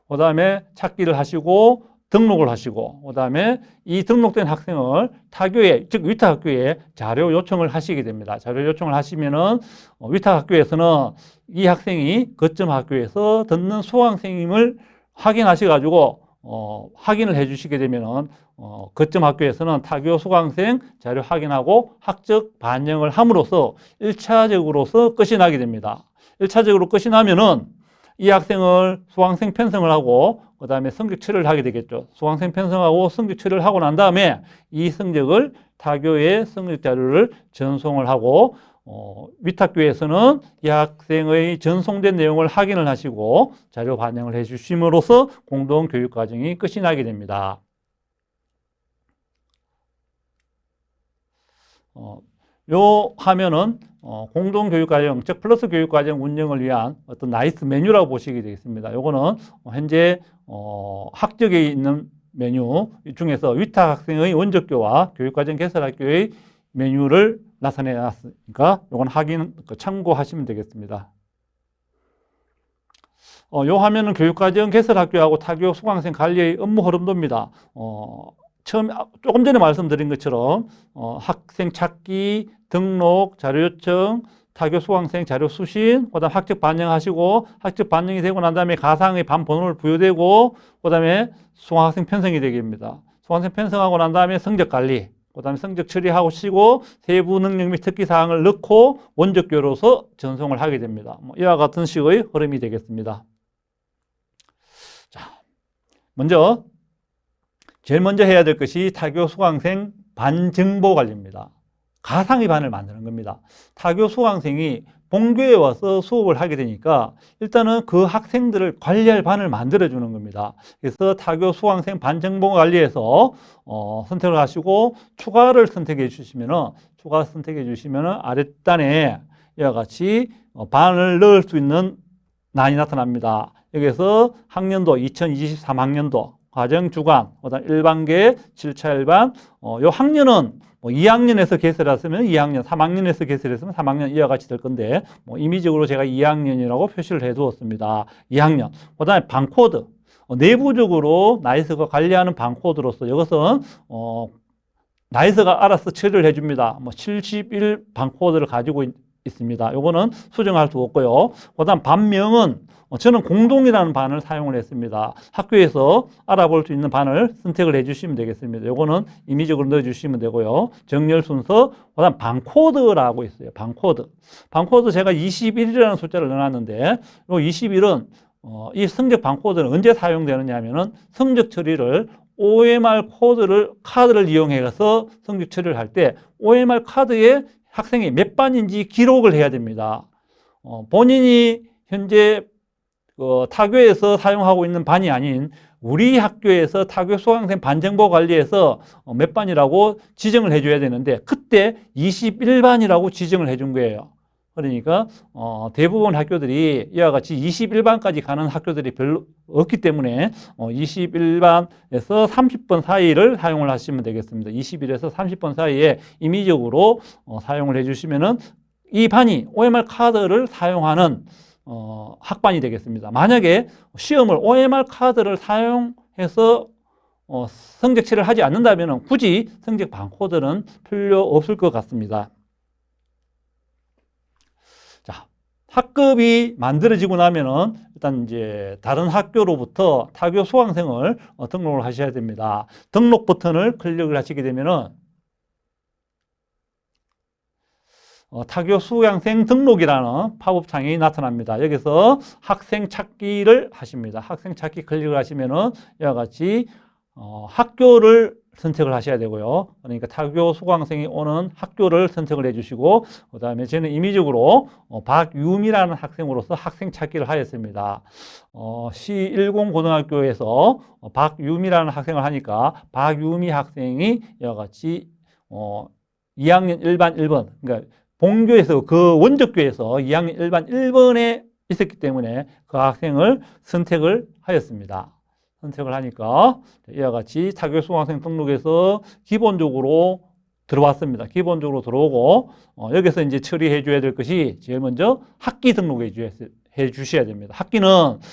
그 다음에 찾기를 하시고 등록을 하시고 그 다음에 이 등록된 학생을 타교에 즉 위탁학교에 자료 요청을 하시게 됩니다. 자료 요청을 하시면은 위탁학교에서는 이 학생이 거점 학교에서 듣는 수강생임을 확인하셔 가지고 확인을 해 주시게 되면은 거점 학교에서는 타교 수강생 자료 확인하고 학적 반영을 함으로써 1차적으로서 끝이 나게 됩니다. 1차적으로 끝이 나면은 이 학생을 수강생 편성을 하고 그 다음에 성적 처리를 하게 되겠죠. 수강생 편성하고 성적 처리를 하고 난 다음에 이 성적을 타교에 성적 자료를 전송을 하고 위탁교에서는 이 학생의 전송된 내용을 확인을 하시고 자료 반영을 해 주심으로써 공동교육과정이 끝이 나게 됩니다. 요 화면은 공동교육과정, 즉 플러스 교육과정 운영을 위한 어떤 나이스 메뉴라고 보시게 되겠습니다. 요거는 현재 학적에 있는 메뉴 중에서 위탁 학생의 원적교와 교육과정 개설학교의 메뉴를 나타내 놨으니까 요건 참고하시면 되겠습니다. 요 화면은 교육과정 개설학교하고 타교 수강생 관리의 업무 흐름도입니다. 조금 전에 말씀드린 것처럼 학생 찾기, 등록, 자료 요청, 타교 수강생 자료 수신, 그다음 학적 반영하시고 학적 반영이 되고 난 다음에 가상의 반 번호를 부여되고 그다음에 수강학생 편성이 되게 됩니다. 수강생 편성하고 난 다음에 성적 관리, 그다음에 성적 처리하시고 세부 능력 및 특기 사항을 넣고 원적교로서 전송을 하게 됩니다. 이와 같은 식의 흐름이 되겠습니다. 자, 제일 먼저 해야 될 것이 타교 수강생 반 정보 관리입니다. 가상의 반을 만드는 겁니다. 타교 수강생이 본교에 와서 수업을 하게 되니까 일단은 그 학생들을 관리할 반을 만들어주는 겁니다. 그래서 타교 수강생 반 정보 관리에서 선택을 하시고 추가를 선택해 주시면은 아랫단에 이와 같이 반을 넣을 수 있는 란이 나타납니다. 여기서 학년도 2023학년도 과정 주간, 그다음 1반계 7차 1반, 요 학년은 2학년에서 개설했으면 2학년, 3학년에서 개설했으면 3학년 이와 같이 될 건데 임의적으로 제가 2학년이라고 표시를 해 두었습니다. 2학년. 그다음에 반코드. 내부적으로 나이스가 관리하는 반코드로서 이것은 나이스가 알아서 처리를 해 줍니다. 71 반코드를 가지고 있습니다. 요거는 수정할 수 없고요. 그다음 반명은 저는 공동이라는 반을 사용을 했습니다. 학교에서 알아볼 수 있는 반을 선택을 해주시면 되겠습니다. 요거는 임의적으로 넣어주시면 되고요. 정렬 순서, 그다음 반코드라고 있어요. 반코드 제가 21이라는 숫자를 넣어놨는데 요 21은 이 성적 반코드는 언제 사용되느냐 하면은 성적 처리를 OMR 카드를 이용해서 성적 처리를 할 때 OMR 카드에 학생이 몇 반인지 기록을 해야 됩니다. 본인이 현재 타교에서 사용하고 있는 반이 아닌 우리 학교에서 타교 수강생 반정보 관리에서 몇 반이라고 지정을 해줘야 되는데 그때 21반이라고 지정을 해준 거예요. 그러니까 대부분 학교들이 이와 같이 21반까지 가는 학교들이 별로 없기 때문에 21반에서 30번 사이를 사용을 하시면 되겠습니다. 21에서 30번 사이에 임의적으로 사용을 해주시면은 이 반이 OMR 카드를 사용하는 학반이 되겠습니다. 만약에 시험을 OMR 카드를 사용해서 성적 처리를 하지 않는다면 굳이 성적 반코드는 필요 없을 것 같습니다. 자, 학급이 만들어지고 나면은 일단 이제 다른 학교로부터 타교 수강생을 등록을 하셔야 됩니다. 등록 버튼을 클릭을 하시게 되면은 타교 수강생 등록이라는 팝업 창이 나타납니다. 여기서 학생 찾기를 하십니다. 학생 찾기 클릭을 하시면은 이와 같이 학교를 선택을 하셔야 되고요. 그러니까 타교 수강생이 오는 학교를 선택을 해주시고 그 다음에 저는 임의적으로 박유미라는 학생으로서 학생 찾기를 하였습니다. C10 고등학교에서 박유미라는 학생을 하니까 박유미 학생이 이와 같이 2학년 1반 1번 그러니까 본교에서 그 원적교에서 2학년 1반 1번에 있었기 때문에 그 학생을 선택을 하였습니다. 선택을 하니까 이와 같이 타교 수강생 등록에서 기본적으로 들어왔습니다. 기본적으로 들어오고 여기서 이제 처리해 줘야 될 것이 제일 먼저 학기 등록해 주셔야 됩니다. 학기는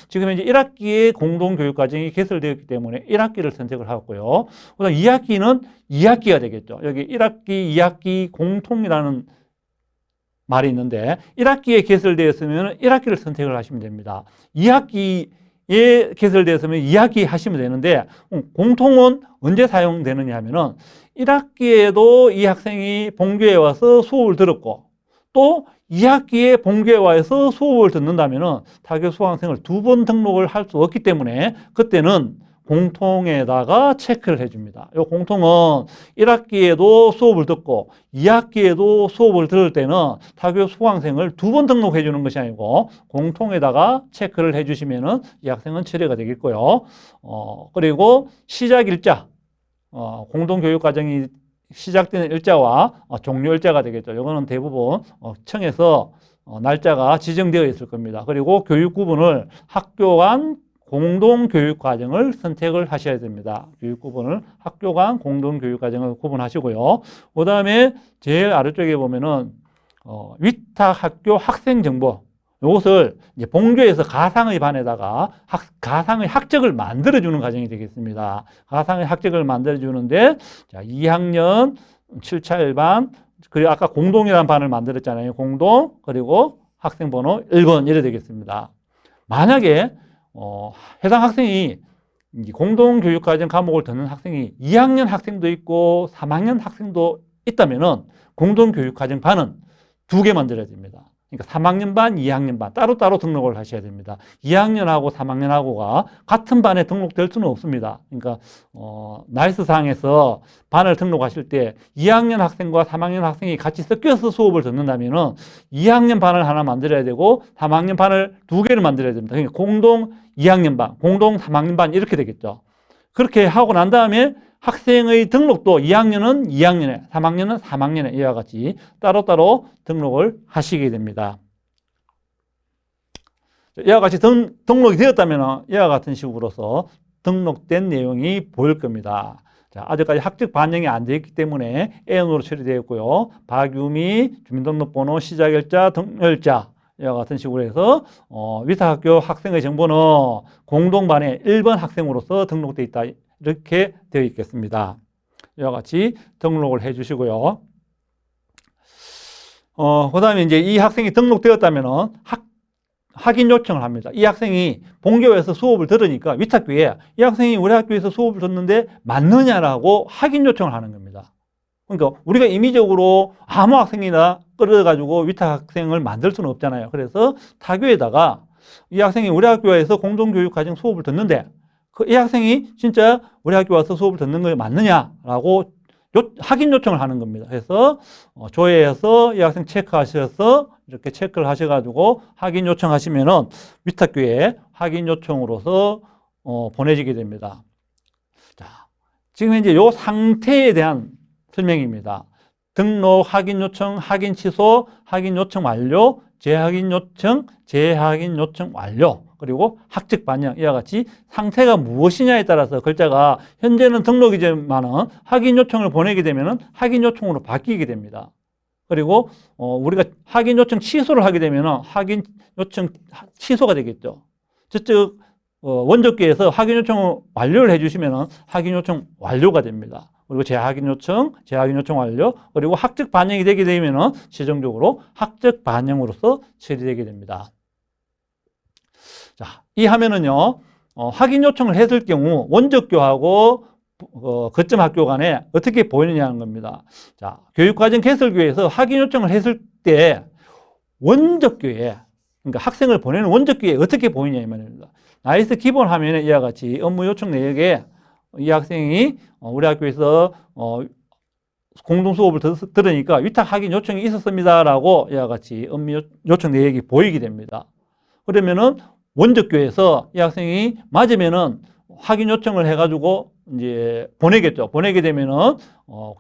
지금 현재 1학기에 공동교육과정이 개설되었기 때문에 1학기를 선택을 하고요. 그다음 2학기는 2학기가 되겠죠. 여기 1학기, 2학기 공통이라는 말이 있는데 1학기에 개설되었으면 1학기를 선택을 하시면 됩니다. 2학기에 개설되었으면 2학기 하시면 되는데 공통은 언제 사용되느냐 하면은 1학기에도 이 학생이 본교에 와서 수업을 들었고 또 2학기에 본교에 와서 수업을 듣는다면은 타교 수강생을 2번 등록을 할 수 없기 때문에 그때는 공통에다가 체크를 해줍니다. 이 공통은 1학기에도 수업을 듣고 2학기에도 수업을 들을 때는 타교 수강생을 2번 등록해 주는 것이 아니고 공통에다가 체크를 해주시면은 이 학생은 처리가 되겠고요. 그리고 시작 일자, 공동교육과정이 시작되는 일자와 종료 일자가 되겠죠. 이거는 대부분 청에서 날짜가 지정되어 있을 겁니다. 그리고 교육 구분을 학교 간 공동교육과정을 선택을 하셔야 됩니다. 교육 구분을 학교 간 공동교육과정을 구분하시고요. 그 다음에 제일 아래쪽에 보면은 위탁학교 학생정보, 이것을 이제 본교에서 가상의 반에다가 가상의 학적을 만들어주는 과정이 되겠습니다. 가상의 학적을 만들어주는데, 자, 2학년 7차 1반, 그리고 아까 공동이라는 반을 만들었잖아요. 공동, 그리고 학생번호 1번, 이래 되겠습니다. 만약에, 해당 학생이 공동교육과정 과목을 듣는 학생이 2학년 학생도 있고 3학년 학생도 있다면은 공동교육과정 반은 2개 만들어야 됩니다. 그러니까 3학년 반, 2학년 반 따로따로 등록을 하셔야 됩니다. 2학년하고 3학년하고가 같은 반에 등록될 수는 없습니다. 그러니까 나이스상에서 반을 등록하실 때 2학년 학생과 3학년 학생이 같이 섞여서 수업을 듣는다면은 2학년 반을 하나 만들어야 되고 3학년 반을 2개를 만들어야 됩니다. 그러니까 공동 2학년 반, 공동 3학년 반 이렇게 되겠죠. 그렇게 하고 난 다음에 학생의 등록도 2학년은 2학년에, 3학년은 3학년에 이와 같이 따로따로 등록을 하시게 됩니다. 이와 같이 등록이 되었다면 이와 같은 식으로서 등록된 내용이 보일 겁니다. 자, 아직까지 학적 반영이 안 되어 있기 때문에 A번호로 처리되었고요. 박유미, 주민등록번호, 시작일자, 등일자 이와 같은 식으로 해서 위탁학교 학생의 정보는 공동반에 1번 학생으로서 등록되어 있다. 이렇게 되어 있겠습니다. 이와 같이 등록을 해 주시고요. 그 다음에 이제 이 학생이 등록되었다면 확인 요청을 합니다. 이 학생이 본교에서 수업을 들으니까 위탁교에 이 학생이 우리 학교에서 수업을 듣는데 맞느냐라고 확인 요청을 하는 겁니다. 그러니까 우리가 임의적으로 아무 학생이나 끌어가지고 위탁학생을 만들 수는 없잖아요. 그래서 타교에다가 이 학생이 우리 학교에서 공동교육과정 수업을 듣는데 이 학생이 진짜 우리 학교 와서 수업을 듣는 거 맞느냐라고 확인 요청을 하는 겁니다. 그래서 조회해서 이 학생 체크하셔서 이렇게 체크를 하셔가지고 확인 요청하시면은 위탁교에 확인 요청으로서 보내지게 됩니다. 자, 지금 현재 이 상태에 대한 설명입니다. 등록, 확인 요청, 확인 취소, 확인 요청 완료, 재확인 요청, 재확인 요청 완료. 그리고 학적 반영 이와 같이 상태가 무엇이냐에 따라서 글자가 현재는 등록이지만은 확인 요청을 보내게 되면은 확인 요청으로 바뀌게 됩니다. 그리고 우리가 확인 요청 취소를 하게 되면은 확인 요청 취소가 되겠죠. 저쪽 원적기에서 확인 요청을 완료를 해주시면은 확인 요청 완료가 됩니다. 그리고 재확인 요청 완료, 그리고 학적 반영이 되게 되면은 최종적으로 학적 반영으로서 처리되게 됩니다. 자, 이 화면은요, 확인 요청을 했을 경우 원적교하고 거점 학교 간에 어떻게 보이느냐는 겁니다. 자, 교육과정 개설교에서 확인 요청을 했을 때 원적교에, 그러니까 학생을 보내는 원적교에 어떻게 보이냐 이 말입니다. 나이스 기본 화면에 이와 같이 업무 요청 내역에 이 학생이 우리 학교에서 공동 수업을 들으니까 위탁 확인 요청이 있었습니다라고 이와 같이 업무 요청 내역이 보이게 됩니다. 그러면은 원적교에서 이 학생이 맞으면은 확인 요청을 해가지고 이제 보내겠죠. 보내게 되면은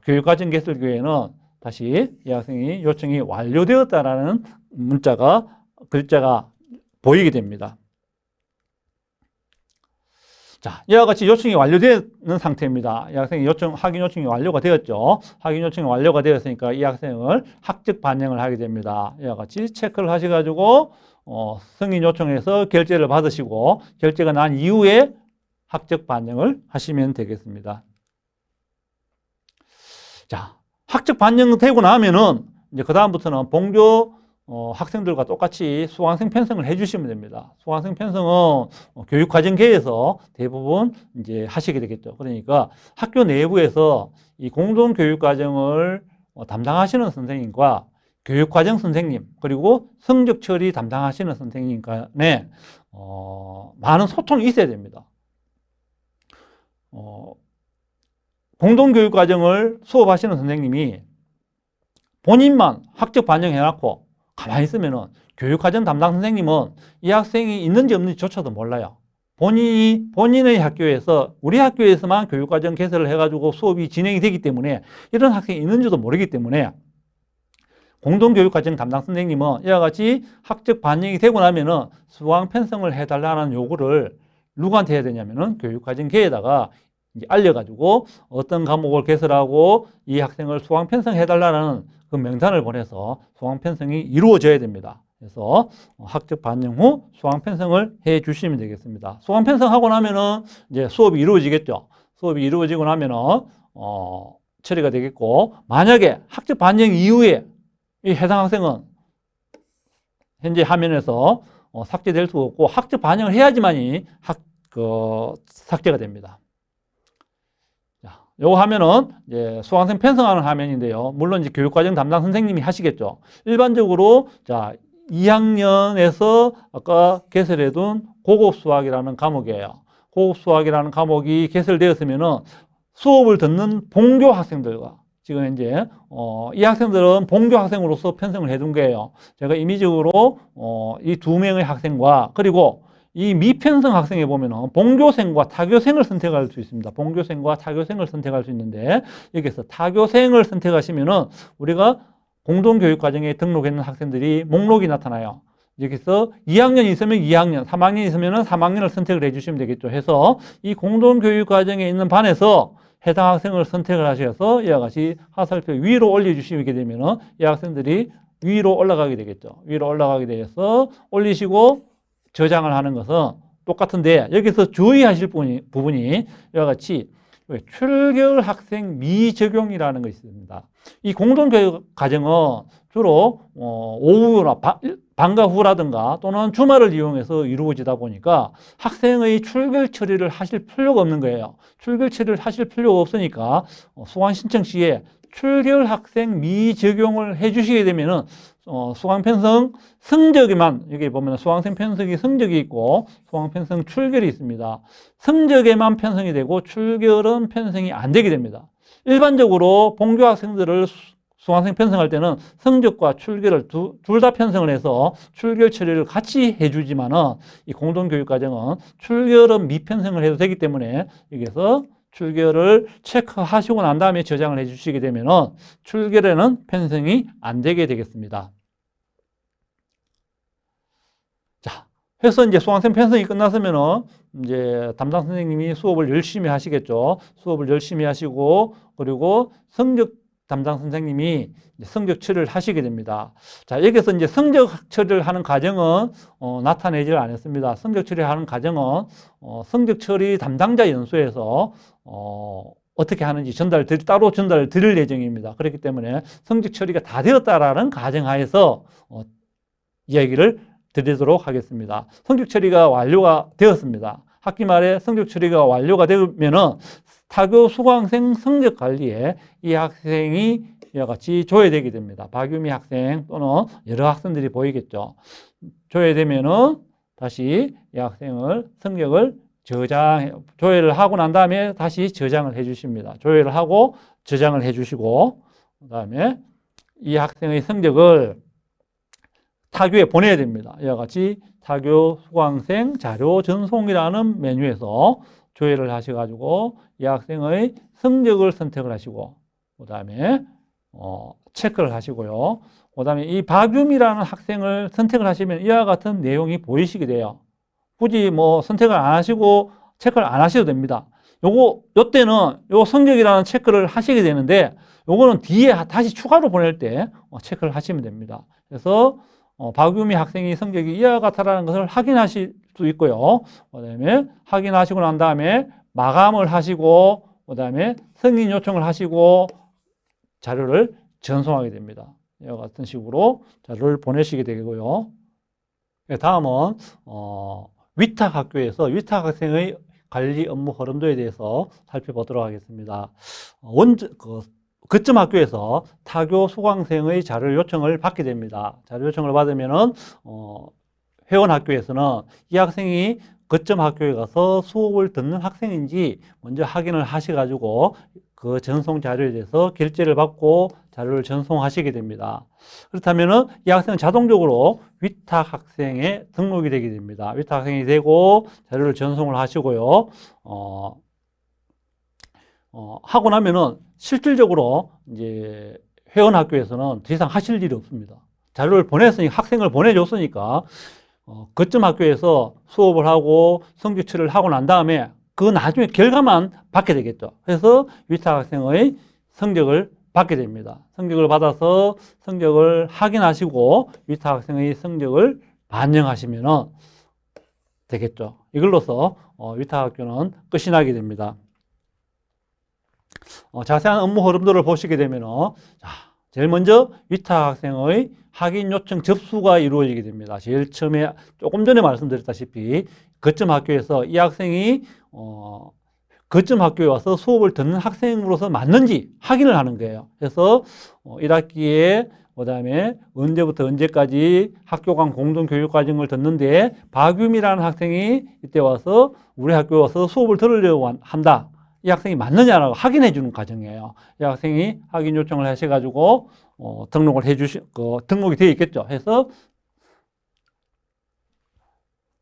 교육과정 개설교에는 다시 이 학생이 요청이 완료되었다라는 글자가 보이게 됩니다. 자, 이와 같이 요청이 완료되는 상태입니다. 이 학생이 확인 요청이 완료가 되었죠. 확인 요청이 완료가 되었으니까 이 학생을 학적 반영을 하게 됩니다. 이와 같이 체크를 하셔가지고 승인 요청해서 결제를 받으시고 결제가 난 이후에 학적 반영을 하시면 되겠습니다. 자, 학적 반영되고 나면은 이제 그 다음부터는 본교 학생들과 똑같이 수강생 편성을 해주시면 됩니다. 수강생 편성은 교육과정계에서 대부분 이제 하시게 되겠죠. 그러니까 학교 내부에서 이 공동교육과정을 담당하시는 선생님과 교육과정 선생님 그리고 성적 처리 담당하시는 선생님 간에 많은 소통이 있어야 됩니다. 공동교육과정을 수업하시는 선생님이 본인만 학적 반영해놨고 가만히 있으면은 교육과정 담당 선생님은 이 학생이 있는지 없는지조차도 몰라요. 본인의 학교에서 우리 학교에서만 교육과정 개설을 해가지고 수업이 진행이 되기 때문에 이런 학생이 있는지도 모르기 때문에 공동교육과정 담당 선생님은 이와 같이 학적 반영이 되고 나면은 수강 편성을 해달라는 요구를 누구한테 해야 되냐면은 교육과정계에다가 이제 알려가지고 어떤 과목을 개설하고 이 학생을 수강 편성해달라는 그 명단을 보내서 수강 편성이 이루어져야 됩니다. 그래서 학적 반영 후 수강 편성을 해 주시면 되겠습니다. 수강 편성하고 나면은 이제 수업이 이루어지겠죠. 수업이 이루어지고 나면은 처리가 되겠고, 만약에 학적 반영 이후에 이 해당 학생은 현재 화면에서 삭제될 수 없고 학적 반영을 해야지만이 삭제가 됩니다. 요거 화면은 이제 수강생 편성하는 화면인데요. 물론 이제 교육과정 담당 선생님이 하시겠죠. 일반적으로 자 2학년에서 아까 개설해둔 고급수학이라는 과목이에요. 고급수학이라는 과목이 개설되었으면은 수업을 듣는 본교 학생들과 지금 이제 이 학생들은 본교 학생으로서 편성을 해둔 거예요. 제가 임의적으로 이 두 명의 학생과 그리고 이 미편성 학생에 보면은 본교생과 타교생을 선택할 수 있습니다. 본교생과 타교생을 선택할 수 있는데 여기서 타교생을 선택하시면은 우리가 공동교육과정에 등록했는 학생들이 목록이 나타나요. 여기서 2학년이 있으면 2학년, 3학년이 있으면 3학년을 선택을 해주시면 되겠죠. 해서 이 공동교육과정에 있는 반에서 해당 학생을 선택을 하셔서 이와 같이 하살표 위로 올려주시게 되면은 이 학생들이 위로 올라가게 되겠죠. 위로 올라가게 돼서 올리시고 저장을 하는 것은 똑같은데 여기서 주의하실 부분이 이와 같이 출결 학생 미적용이라는 것이 있습니다. 이 공동교육 과정은 주로 오후나 방과 후라든가 또는 주말을 이용해서 이루어지다 보니까 학생의 출결 처리를 하실 필요가 없는 거예요. 출결 처리를 하실 필요가 없으니까 수강 신청 시에 출결 학생 미적용을 해주시게 되면은 수강 편성 성적에만 여기 보면 수강생 편성이 성적이 있고 수강 편성 출결이 있습니다. 성적에만 편성이 되고 출결은 편성이 안 되게 됩니다. 일반적으로 본교 학생들을 수강생 편성할 때는 성적과 출결을 둘 다 편성을 해서 출결 처리를 같이 해주지만은 이 공동교육과정은 출결은 미편성을 해도 되기 때문에 여기서 출결을 체크하시고 난 다음에 저장을 해 주시게 되면은 출결에는 편성이 안 되게 되겠습니다. 자, 해서 이제 수강생 편성이 끝났으면은 이제 담당 선생님이 수업을 열심히 하시겠죠. 수업을 열심히 하시고 그리고 성적 담당 선생님이 성적 처리를 하시게 됩니다. 자, 여기서 이제 성적 처리를 하는 과정은 나타내질 않았습니다. 성적 처리하는 과정은 성적 처리 담당자 연수에서 어떻게 하는지 따로 전달을 드릴 예정입니다. 그렇기 때문에 성적 처리가 다 되었다라는 가정하에서 이야기를 드리도록 하겠습니다. 성적 처리가 완료가 되었습니다. 학기 말에 성적 처리가 완료가 되면은 타교 수강생 성적 관리에 이 학생이 이와 같이 조회되게 됩니다. 박유미 학생 또는 여러 학생들이 보이겠죠. 조회되면은 다시 이 학생을 성적을 조회를 하고 난 다음에 다시 저장을 해 주십니다. 조회를 하고 저장을 해 주시고 그 다음에 이 학생의 성적을 타교에 보내야 됩니다. 이와 같이 타교 수강생 자료 전송이라는 메뉴에서 조회를 하셔가지고 이 학생의 성적을 선택을 하시고 그 다음에 체크를 하시고요. 그 다음에 이 박유미라는 학생을 선택을 하시면 이와 같은 내용이 보이시게 돼요. 굳이 뭐 선택을 안 하시고 체크를 안 하셔도 됩니다. 요때는 요 성적이라는 체크를 하시게 되는데, 요거는 뒤에 다시 추가로 보낼 때 체크를 하시면 됩니다. 그래서 박유미 학생이 성적이 이와 같다라는 것을 확인하실 수 있고요. 그 다음에 확인하시고 난 다음에 마감을 하시고, 그 다음에 승인 요청을 하시고 자료를 전송하게 됩니다. 이와 같은 식으로 자료를 보내시게 되고요. 다음은 위탁학교에서 위탁학생의 관리 업무 흐름도에 대해서 살펴보도록 하겠습니다. 거점 학교에서 타교 수강생의 자료 요청을 받게 됩니다. 자료 요청을 받으면은 회원 학교에서는 이 학생이 거점 학교에 가서 수업을 듣는 학생인지 먼저 확인을 하셔가지고 그 전송 자료에 대해서 결제를 받고 자료를 전송하시게 됩니다. 그렇다면은 이 학생은 자동적으로 위탁 학생에 등록이 되게 됩니다. 위탁 학생이 되고 자료를 전송을 하시고요. 하고 나면은 실질적으로 이제 회원 학교에서는 더 이상 하실 일이 없습니다. 자료를 보냈으니까, 학생을 보내줬으니까 거점 학교에서 수업을 하고 성적치를 하고 난 다음에 그 나중에 결과만 받게 되겠죠. 그래서 위탁 학생의 성적을 받게 됩니다. 성적을 받아서 성적을 확인하시고 위탁 학생의 성적을 반영하시면 되겠죠. 이걸로서 위탁 학교는 끝이 나게 됩니다. 자세한 업무 흐름도를 보시게 되면 제일 먼저 위탁 학생의 확인 요청 접수가 이루어지게 됩니다. 제일 처음에 조금 전에 말씀드렸다시피 거점 학교에서 이 학생이 거점 학교에 와서 수업을 듣는 학생으로서 맞는지 확인을 하는 거예요. 그래서 1학기에 그다음에 언제부터 언제까지 학교 간 공동교육과정을 듣는데 박유미라는 학생이 이때 와서 우리 학교에 와서 수업을 들으려고 한다. 이 학생이 맞느냐라고 확인해 주는 과정이에요. 이 학생이 확인 요청을 하셔가지고 등록을 등록이 되어 있겠죠. 해서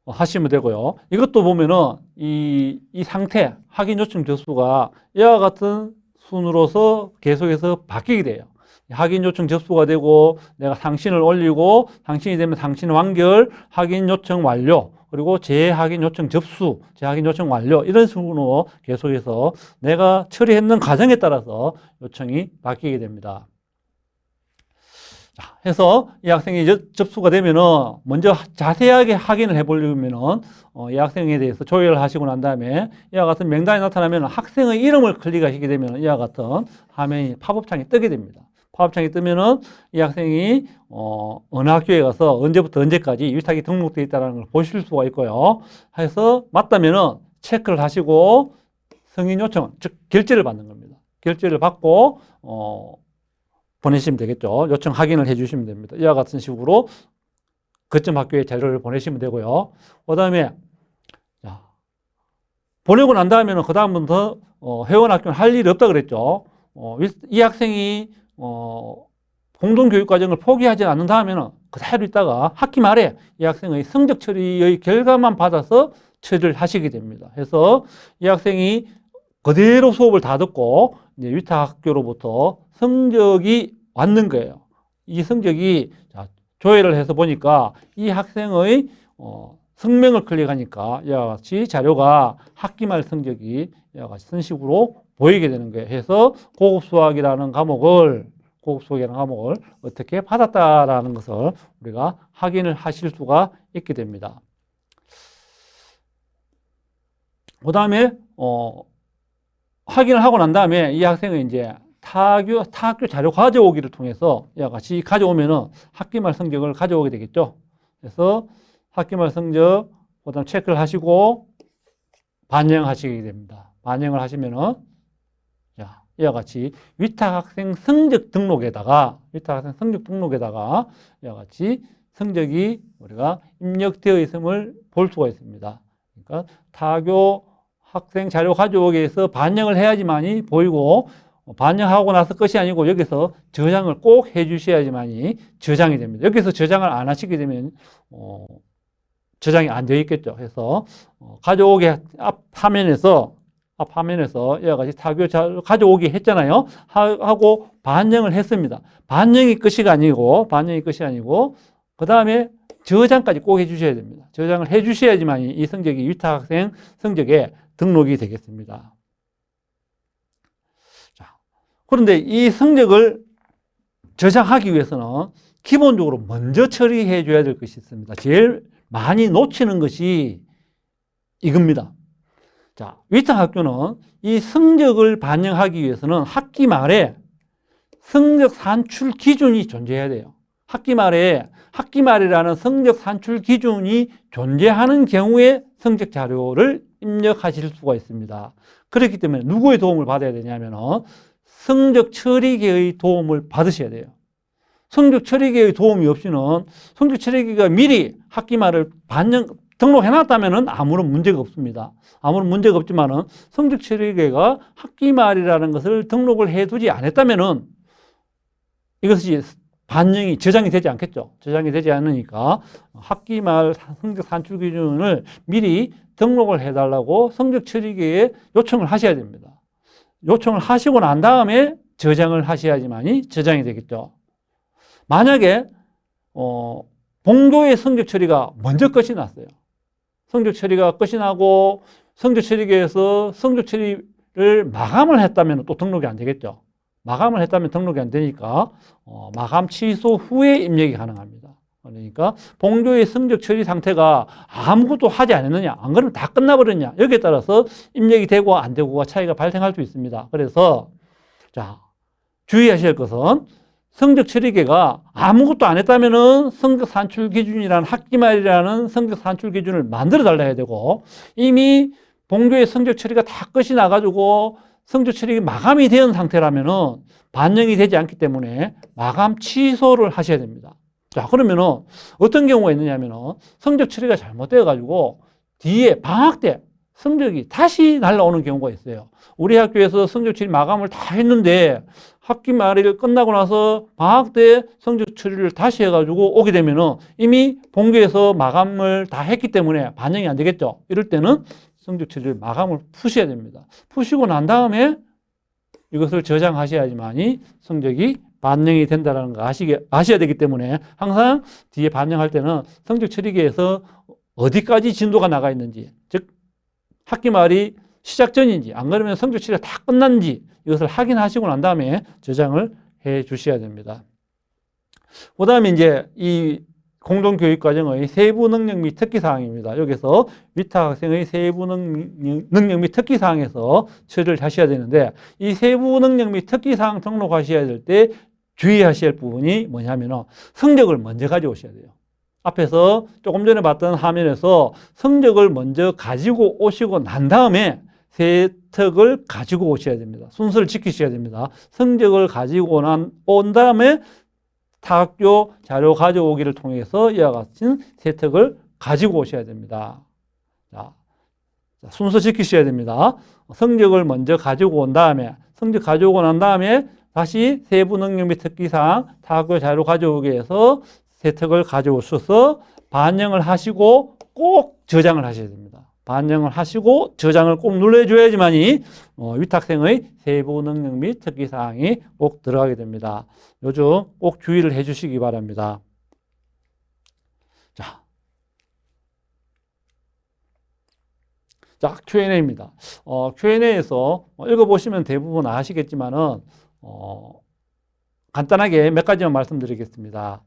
하시면 되고요. 이것도 보면은 이 상태, 확인 요청 접수가 이와 같은 순으로서 계속해서 바뀌게 돼요. 확인 요청 접수가 되고 내가 상신을 올리고 상신이 되면 상신 완결, 확인 요청 완료, 그리고 재확인 요청 접수, 재확인 요청 완료 이런 식으로 계속해서 내가 처리했는 과정에 따라서 요청이 바뀌게 됩니다. 자, 해서 이 학생이 접수가 되면은 먼저 자세하게 확인을 해보려면은 이 학생에 대해서 조회를 하시고 난 다음에 이와 같은 명단이 나타나면 학생의 이름을 클릭하시게 되면 이와 같은 화면이 팝업창이 뜨게 됩니다. 팝업창이 뜨면은 이 학생이 어느 학교에 가서 언제부터 언제까지 위탁이 등록되어 있다는 걸 보실 수가 있고요. 해서 맞다면은 체크를 하시고 승인 요청, 즉 결제를 받는 겁니다. 결제를 받고 보내시면 되겠죠. 요청 확인을 해주시면 됩니다. 이와 같은 식으로 거점 학교에 자료를 보내시면 되고요. 그 다음에 보내고 난 다음에는 그 다음부터 회원 학교는 할 일이 없다 그랬죠. 이 학생이 공동교육과정을 포기하지 않는다면은 그대로 있다가 학기 말에 이 학생의 성적 처리의 결과만 받아서 처리를 하시게 됩니다. 그래서 이 학생이 그대로 수업을 다 듣고 이제 위탁학교로부터 성적이 왔는 거예요. 이 성적이 조회를 해서 보니까 이 학생의 성명을 클릭하니까 이와 같이 자료가 학기 말 성적이 이와 같이 이런 식으로 보이게 되는 거예요. 그래서 고급수학이라는 과목을 어떻게 받았다라는 것을 우리가 확인을 하실 수가 있게 됩니다. 그 다음에 확인을 하고 난 다음에 이 학생은 이제 타학교 자료 가져오기를 통해서 이와 같이 가져오면은 학기말 성적을 가져오게 되겠죠. 그래서 학기말 성적, 그 다음 체크를 하시고 반영하시게 됩니다. 반영을 하시면은 이와 같이 위탁학생 성적 등록에다가 이와 같이 성적이 우리가 입력되어 있음을 볼 수가 있습니다. 그러니까 타교 학생 자료 가져오기 위해서 반영을 해야지만이 보이고 반영하고 나서 끝이 아니고 여기서 저장을 꼭 해주셔야지만이 저장이 됩니다. 여기서 저장을 안 하시게 되면 저장이 안 되어 있겠죠. 그래서 가져오기 앞 화면에서 앞 화면에서 이와 같이 타교 자료 가져오기 했잖아요. 하고 반영을 했습니다. 반영이 끝이 아니고, 그 다음에 저장까지 꼭 해주셔야 됩니다. 저장을 해주셔야지만 이 성적이 위탁학생 성적에 등록이 되겠습니다. 자, 그런데 이 성적을 저장하기 위해서는 기본적으로 먼저 처리해 줘야 될 것이 있습니다. 제일 많이 놓치는 것이 이겁니다. 자, 위탁학교는 이 성적을 반영하기 위해서는 학기 말에 성적 산출 기준이 존재해야 돼요. 학기 말이라는 성적 산출 기준이 존재하는 경우에 성적 자료를 입력하실 수가 있습니다. 그렇기 때문에 누구의 도움을 받아야 되냐면 성적 처리계의 도움을 받으셔야 돼요. 성적 처리계의 도움이 없이는 성적 처리계가 미리 학기 말을 등록해놨다면 아무런 문제가 없습니다. 아무런 문제가 없지만은 성적 처리계가 학기 말이라는 것을 등록을 해두지 않았다면은 이것이 반영이 저장이 되지 않겠죠. 저장이 되지 않으니까 학기 말 성적 산출 기준을 미리 등록을 해달라고 성적 처리계에 요청을 하셔야 됩니다. 요청을 하시고 난 다음에 저장을 하셔야지만이 저장이 되겠죠. 만약에 본교의 성적 처리가 먼저 끝이 났어요. 성적 처리가 끝이 나고 성적 처리계에서 성적 처리를 마감을 했다면 또 등록이 안 되겠죠. 마감을 했다면 등록이 안 되니까 마감 취소 후에 입력이 가능합니다. 그러니까 본교의 성적 처리 상태가 아무것도 하지 않았느냐, 안 그러면 다 끝나버렸냐, 여기에 따라서 입력이 되고 안 되고가 차이가 발생할 수 있습니다. 그래서 자, 주의하실 것은 성적 처리계가 아무것도 안 했다면은 성적 산출 기준이라는 학기 말이라는 성적 산출 기준을 만들어 달라 해야 되고, 이미 본교의 성적 처리가 다 끝이 나가지고 성적 처리가 마감이 된 상태라면은 반영이 되지 않기 때문에 마감 취소를 하셔야 됩니다. 자, 그러면은 어떤 경우가 있느냐면은 성적 처리가 잘못되어 가지고 뒤에 방학 때 성적이 다시 날라오는 경우가 있어요. 우리 학교에서 성적 처리 마감을 다 했는데 학기 말일 끝나고 나서 방학 때 성적 처리를 다시 해가지고 오게 되면은 이미 본교에서 마감을 다 했기 때문에 반영이 안 되겠죠. 이럴 때는 성적 처리를 마감을 푸셔야 됩니다. 푸시고 난 다음에 이것을 저장하셔야지만이 성적이 반영이 된다는 거 아셔야 되기 때문에 항상 뒤에 반영할 때는 성적 처리계에서 어디까지 진도가 나가 있는지, 즉 학기 말이 시작 전인지 안 그러면 성적 처리가 다 끝났는지 이것을 확인하시고 난 다음에 저장을 해 주셔야 됩니다. 그 다음에 이제 이 공동교육과정의 세부 능력 및 특기사항입니다. 여기서 위탁학생의 세부 능력 및 특기사항에서 처리를 하셔야 되는데, 이 세부 능력 및 특기사항 등록하셔야 될 때 주의하셔야 할 부분이 뭐냐면 성적을 먼저 가져오셔야 돼요. 앞에서 조금 전에 봤던 화면에서 성적을 먼저 가지고 오시고 난 다음에 세특을 가지고 오셔야 됩니다. 순서를 지키셔야 됩니다. 성적을 가지고 온 다음에 타학교 자료 가져오기를 통해서 이와 같은 세특을 가지고 오셔야 됩니다. 자, 순서 지키셔야 됩니다. 성적을 먼저 가지고 온 다음에, 성적 가져오고 난 다음에 다시 세부 능력 및 특기사항 타학교 자료 가져오기에서 세특을 가져오셔서 반영을 하시고 꼭 저장을 하셔야 됩니다. 반영을 하시고 저장을 꼭 눌러줘야지만이 위탁생의 세부 능력 및 특기사항이 꼭 들어가게 됩니다. 요즘 꼭 주의를 해주시기 바랍니다. 자, Q&A입니다. Q&A에서 읽어보시면 대부분 아시겠지만은 간단하게 몇 가지만 말씀드리겠습니다.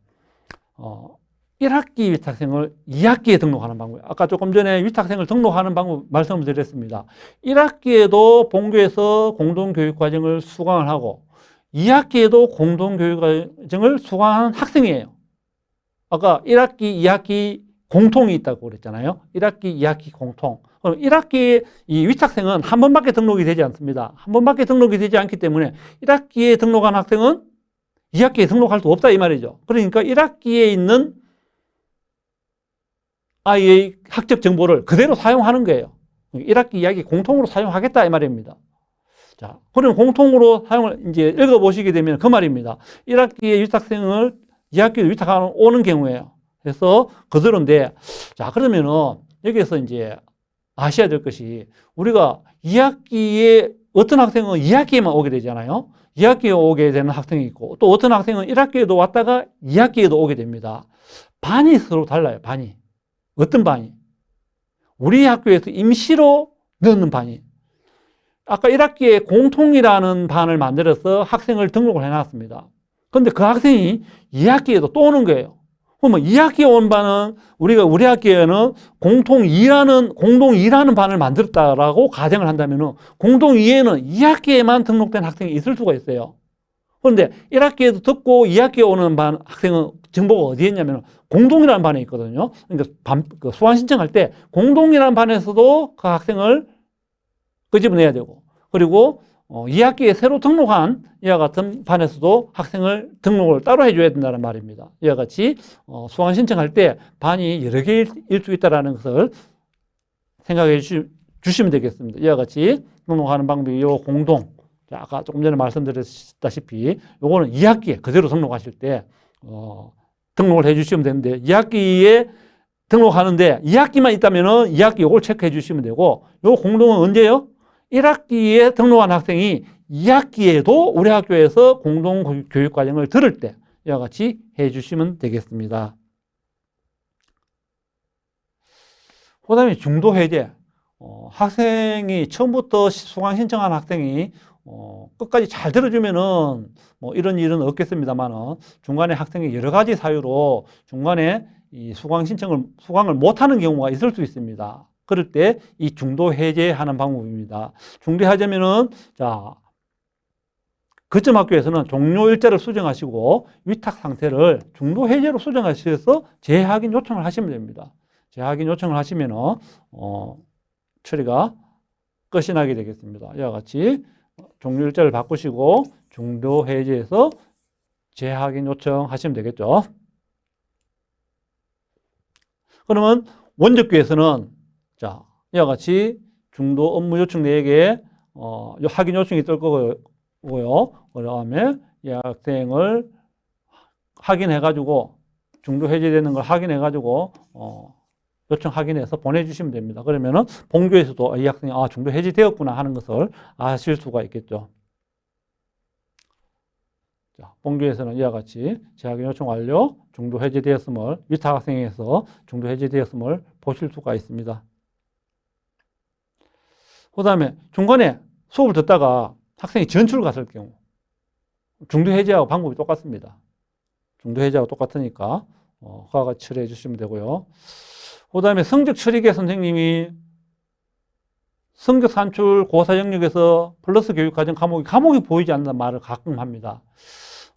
1학기 위탁생을 2학기에 등록하는 방법. 아까 조금 전에 위탁생을 등록하는 방법 말씀을 드렸습니다. 1학기에도 본교에서 공동교육과정을 수강을 하고 2학기에도 공동교육과정을 수강하는 학생이에요. 아까 1학기, 2학기 공통이 있다고 그랬잖아요. 1학기, 2학기 공통. 그럼 1학기 이 위탁생은 한 번밖에 등록이 되지 않습니다. 한 번밖에 등록이 되지 않기 때문에 1학기에 등록한 학생은 2학기에 등록할 수 없다 이 말이죠. 그러니까 1학기에 있는 아이의 학적 정보를 그대로 사용하는 거예요. 1학기, 2학기 공통으로 사용하겠다 이 말입니다. 자, 그럼 공통으로 사용을 이제 읽어보시게 되면 그 말입니다. 1학기에 위탁생을 2학기에 위탁하는 오는 경우에요. 그래서 그대로인데, 자, 그러면은 여기에서 이제 아셔야 될 것이 우리가 2학기에 어떤 학생은 2학기에만 오게 되잖아요. 2학기에 오게 되는 학생이 있고 또 어떤 학생은 1학기에도 왔다가 2학기에도 오게 됩니다. 반이 서로 달라요. 반이. 어떤 반이? 우리 학교에서 임시로 넣는 반이. 아까 1학기에 공통이라는 반을 만들어서 학생을 등록을 해놨습니다. 그런데 그 학생이 2학기에도 또 오는 거예요. 그러면 2학기에 온 반은 우리 학기에는 공동 2라는 반을 만들었다라고 가정을 한다면 공동 2에는 2학기에만 등록된 학생이 있을 수가 있어요. 그런데 1학기에도 듣고 2학기에 오는 반 학생은 정보가 어디에 있냐면 공동이라는 반에 있거든요. 그러니까 수강 신청할 때 공동이라는 반에서도 그 학생을 끄집어내야 되고 그리고 2학기에 새로 등록한 이와 같은 반에서도 학생을 등록을 따로 해줘야 된다는 말입니다. 이와 같이 수강 신청할 때 반이 여러 개일 수 있다는 것을 생각해 주시면 되겠습니다. 이와 같이 등록하는 방법이 요 공동. 아까 조금 전에 말씀드렸다시피 요거는 2학기에 그대로 등록하실 때 등록을 해 주시면 되는데 2학기에 등록하는데 2학기만 있다면은 2학기 요걸 체크해 주시면 되고 요 공동은 언제요? 1학기에 등록한 학생이 2학기에도 우리 학교에서 공동교육과정을 들을 때 이와 같이 해 주시면 되겠습니다. 그 다음에 중도해제. 학생이 처음부터 수강 신청한 학생이 끝까지 잘 들어주면은 뭐 이런 일은 없겠습니다만은 중간에 학생이 여러 가지 사유로 중간에 이 수강을 못하는 경우가 있을 수 있습니다. 그럴 때 이 중도 해제하는 방법입니다. 중도 해제면은 자 거점 학교에서는 종료 일자를 수정하시고 위탁 상태를 중도 해제로 수정하셔서 재확인 요청을 하시면 됩니다. 재확인 요청을 하시면은 처리가 끝이 나게 되겠습니다. 이와 같이 종료 일자를 바꾸시고 중도 해제해서 재확인 요청하시면 되겠죠. 그러면 원적교에서는 자, 이와 같이 중도 업무 요청 내역에 확인 요청이 뜰 거고요. 그 다음에 이 학생을 확인해가지고 중도 해제되는 걸 확인해가지고 요청 확인해서 보내주시면 됩니다. 그러면은 본교에서도 이 학생이 중도 해제되었구나 하는 것을 아실 수가 있겠죠. 자, 본교에서는 이와 같이 재확인 요청 완료, 중도 해제되었음을 위탁 학생에서 중도 해제되었음을 보실 수가 있습니다. 그 다음에 중간에 수업을 듣다가 학생이 전출을 갔을 경우 중도 해제하고 방법이 똑같습니다. 중도 해제하고 똑같으니까 그와 같이 처리해 주시면 되고요. 그 다음에 성적 처리계 선생님이 성적 산출 고사 영역에서 플러스 교육과정 과목이 보이지 않는다는 말을 가끔 합니다.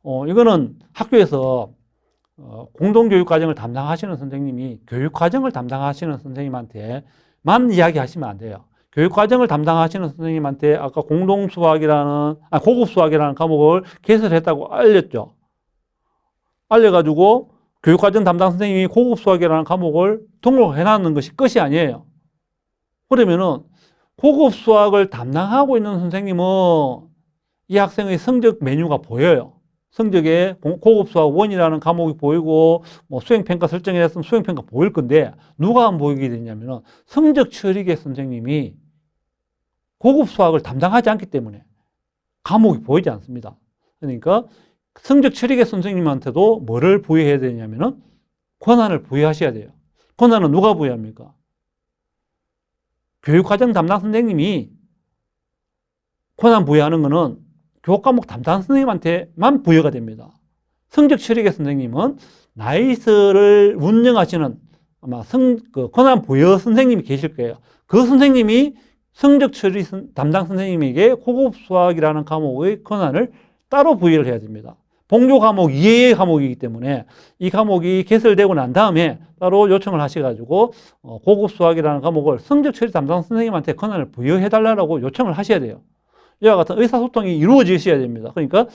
이거는 학교에서 공동교육과정을 담당하시는 선생님이 교육과정을 담당하시는 선생님한테만 이야기하시면 안 돼요. 교육과정을 담당하시는 선생님한테 아까 고급 수학이라는 과목을 개설했다고 알렸죠. 알려가지고 교육과정 담당 선생님이 고급 수학이라는 과목을 등록해 놨는 것이 끝이 아니에요. 그러면은 고급 수학을 담당하고 있는 선생님은 이 학생의 성적 메뉴가 보여요. 성적에 고급 수학 1이라는 과목이 보이고 뭐 수행평가 설정을 했으면 수행평가 보일 건데 누가 안 보이게 되냐면은 성적 처리계 선생님이 고급 수학을 담당하지 않기 때문에 과목이 보이지 않습니다. 그러니까 성적 처리계 선생님한테도 뭐를 부여해야 되냐면은 권한을 부여하셔야 돼요. 권한은 누가 부여합니까? 교육과정 담당 선생님이 권한 부여하는 것은 교과목 담당 선생님한테만 부여가 됩니다. 성적 처리계 선생님은 나이스를 운영하시는 아마 권한 부여 선생님이 계실 거예요. 그 선생님이 성적 처리 담당 선생님에게 고급 수학이라는 과목의 권한을 따로 부여를 해야 됩니다. 본교 과목 이외의 과목이기 때문에 이 과목이 개설되고 난 다음에 따로 요청을 하셔가지고 고급 수학이라는 과목을 성적 처리 담당 선생님한테 권한을 부여해달라고 요청을 하셔야 돼요. 이와 같은 의사소통이 이루어지셔야 됩니다. 그러니까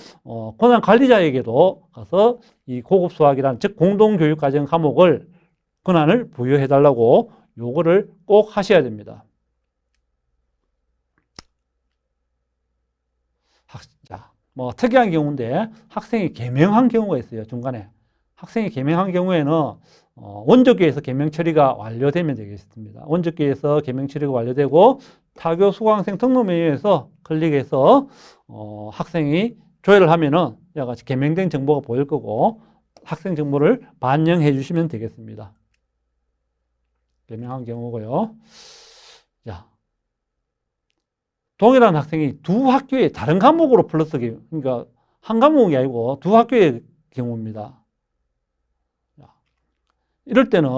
권한 관리자에게도 가서 이 고급 수학이라는 즉 공동교육과정 과목을 권한을 부여해달라고 요거를 꼭 하셔야 됩니다. 자, 뭐 특이한 경우인데 학생이 개명한 경우가 있어요. 중간에 학생이 개명한 경우에는 원저교에서 개명 처리가 완료되면 되겠습니다. 원저교에서 개명 처리가 완료되고 타교 수강생 등록 메뉴에서 클릭해서 학생이 조회를 하면은 이와 같이 개명된 정보가 보일 거고 학생 정보를 반영해 주시면 되겠습니다. 개명한 경우고요. 자, 동일한 학생이 두 학교에 다른 과목으로 플러스 개명, 그러니까 한 과목이 아니고 두 학교의 경우입니다. 자, 이럴 때는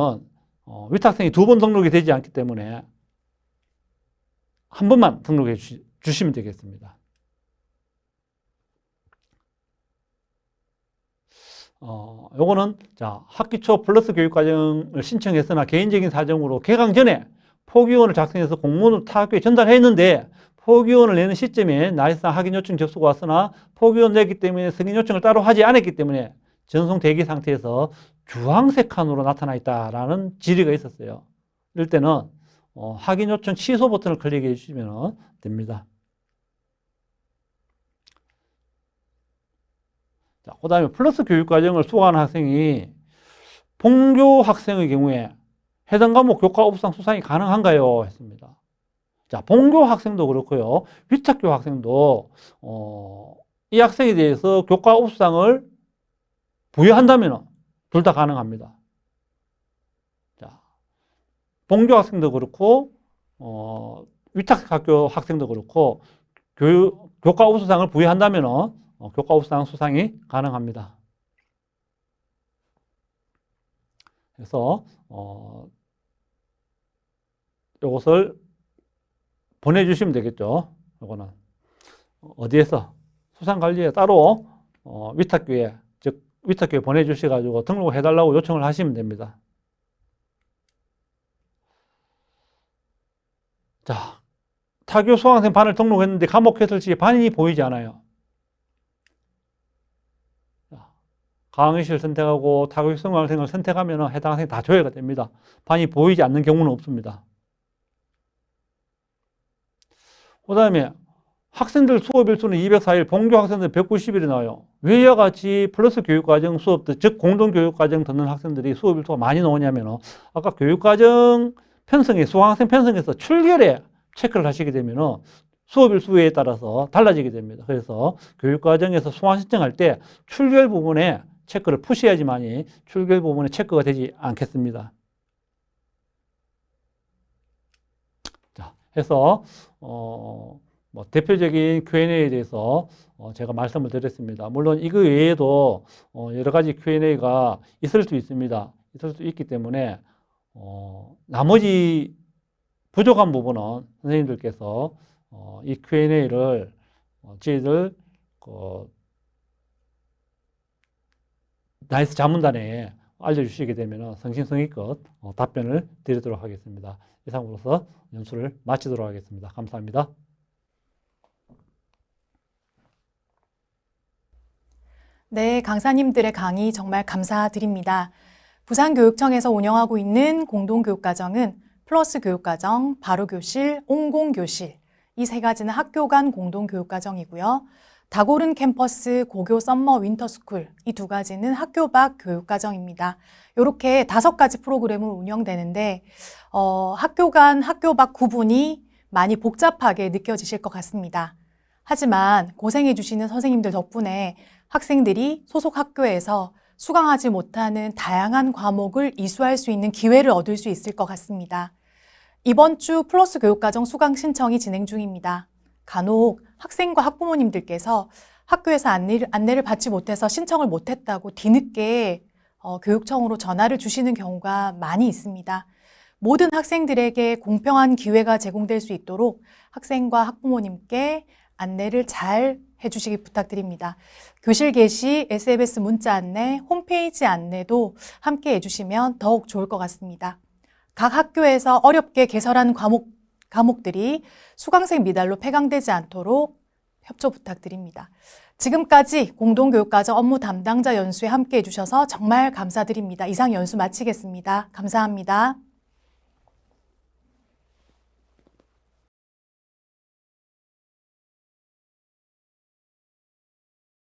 윗학생이 두 번 등록이 되지 않기 때문에 한 번만 등록해 주시면 되겠습니다. 요거는 자, 학기 초 플러스 교육과정을 신청했으나 개인적인 사정으로 개강 전에 포기원을 작성해서 공문을 타 학교에 전달했는데 포기원을 내는 시점에 나이스상 확인 요청 접수가 왔으나 포기원 냈기 때문에 승인 요청을 따로 하지 않았기 때문에 전송 대기 상태에서 주황색 칸으로 나타나 있다라는 질의가 있었어요. 이럴 때는 확인 요청 취소 버튼을 클릭해 주시면 됩니다. 자, 그 다음에 플러스 교육과정을 수강하는 학생이 본교 학생의 경우에 해당 과목 교과 업상 수상이 가능한가요? 했습니다. 자, 본교 학생도 그렇고요. 위탁교 학생도 이 학생에 대해서 교과 업상을 부여한다면 둘 다 가능합니다. 자, 본교 학생도 그렇고 위탁학교 학생도 그렇고 교과 업수상을 부여한다면 교과 업상 수상이 가능합니다. 그래서 이것을 보내주시면 되겠죠. 이거는 어디에서 수상관리에 따로 위탁교에 즉 위탁교에 보내주셔가지고 등록을 해달라고 요청을 하시면 됩니다. 자, 타교 수강생 반을 등록했는데 과목 해설 시에 반이 보이지 않아요. 강의실 선택하고 타교 수강생을 선택하면 해당 학생이 다 조회가 됩니다. 반이 보이지 않는 경우는 없습니다. 그 다음에 학생들 수업 일수는 204일, 본교 학생들 190일이 나와요. 왜 이와 같이 플러스 교육과정 수업들, 즉 공동교육과정 듣는 학생들이 수업 일수가 많이 나오냐면 아까 교육과정 편성에, 수강생 편성에서 출결에 체크를 하시게 되면 수업 일수에 따라서 달라지게 됩니다. 그래서 교육과정에서 수강 신청할 때 출결 부분에 체크를 푸셔야지만이 출결 부분에 체크가 되지 않겠습니다. 자, 해서 뭐 대표적인 Q&A에 대해서 제가 말씀을 드렸습니다. 물론 이거 외에도 여러 가지 Q&A가 있을 수 있습니다. 있을 수 있기 때문에 나머지 부족한 부분은 선생님들께서 이 Q&A를 저희들 나이스 자문단에 알려주시게 되면 성심성의껏 답변을 드리도록 하겠습니다. 이상으로서 연수를 마치도록 하겠습니다. 감사합니다. 네, 강사님들의 강의 정말 감사드립니다. 부산교육청에서 운영하고 있는 공동교육과정은 플러스 교육과정, 바로교실, 옹공교실 이 세 가지는 학교 간 공동교육과정이고요. 다고른 캠퍼스, 고교 썸머 윈터스쿨 이 두 가지는 학교 밖 교육과정입니다. 이렇게 5가지 프로그램을 운영되는데 학교 간, 학교 밖 구분이 많이 복잡하게 느껴지실 것 같습니다. 하지만 고생해 주시는 선생님들 덕분에 학생들이 소속 학교에서 수강하지 못하는 다양한 과목을 이수할 수 있는 기회를 얻을 수 있을 것 같습니다. 이번 주 플러스 교육과정 수강 신청이 진행 중입니다. 간혹 학생과 학부모님들께서 학교에서 안내를 받지 못해서 신청을 못했다고 뒤늦게 교육청으로 전화를 주시는 경우가 많이 있습니다. 모든 학생들에게 공평한 기회가 제공될 수 있도록 학생과 학부모님께 안내를 잘 해주시기 부탁드립니다. 교실 개시, SMS 문자 안내, 홈페이지 안내도 함께 해주시면 더욱 좋을 것 같습니다. 각 학교에서 어렵게 개설한 과목들이 수강생 미달로 폐강되지 않도록 협조 부탁드립니다. 지금까지 공동교육과정 업무 담당자 연수에 함께 해주셔서 정말 감사드립니다. 이상 연수 마치겠습니다. 감사합니다.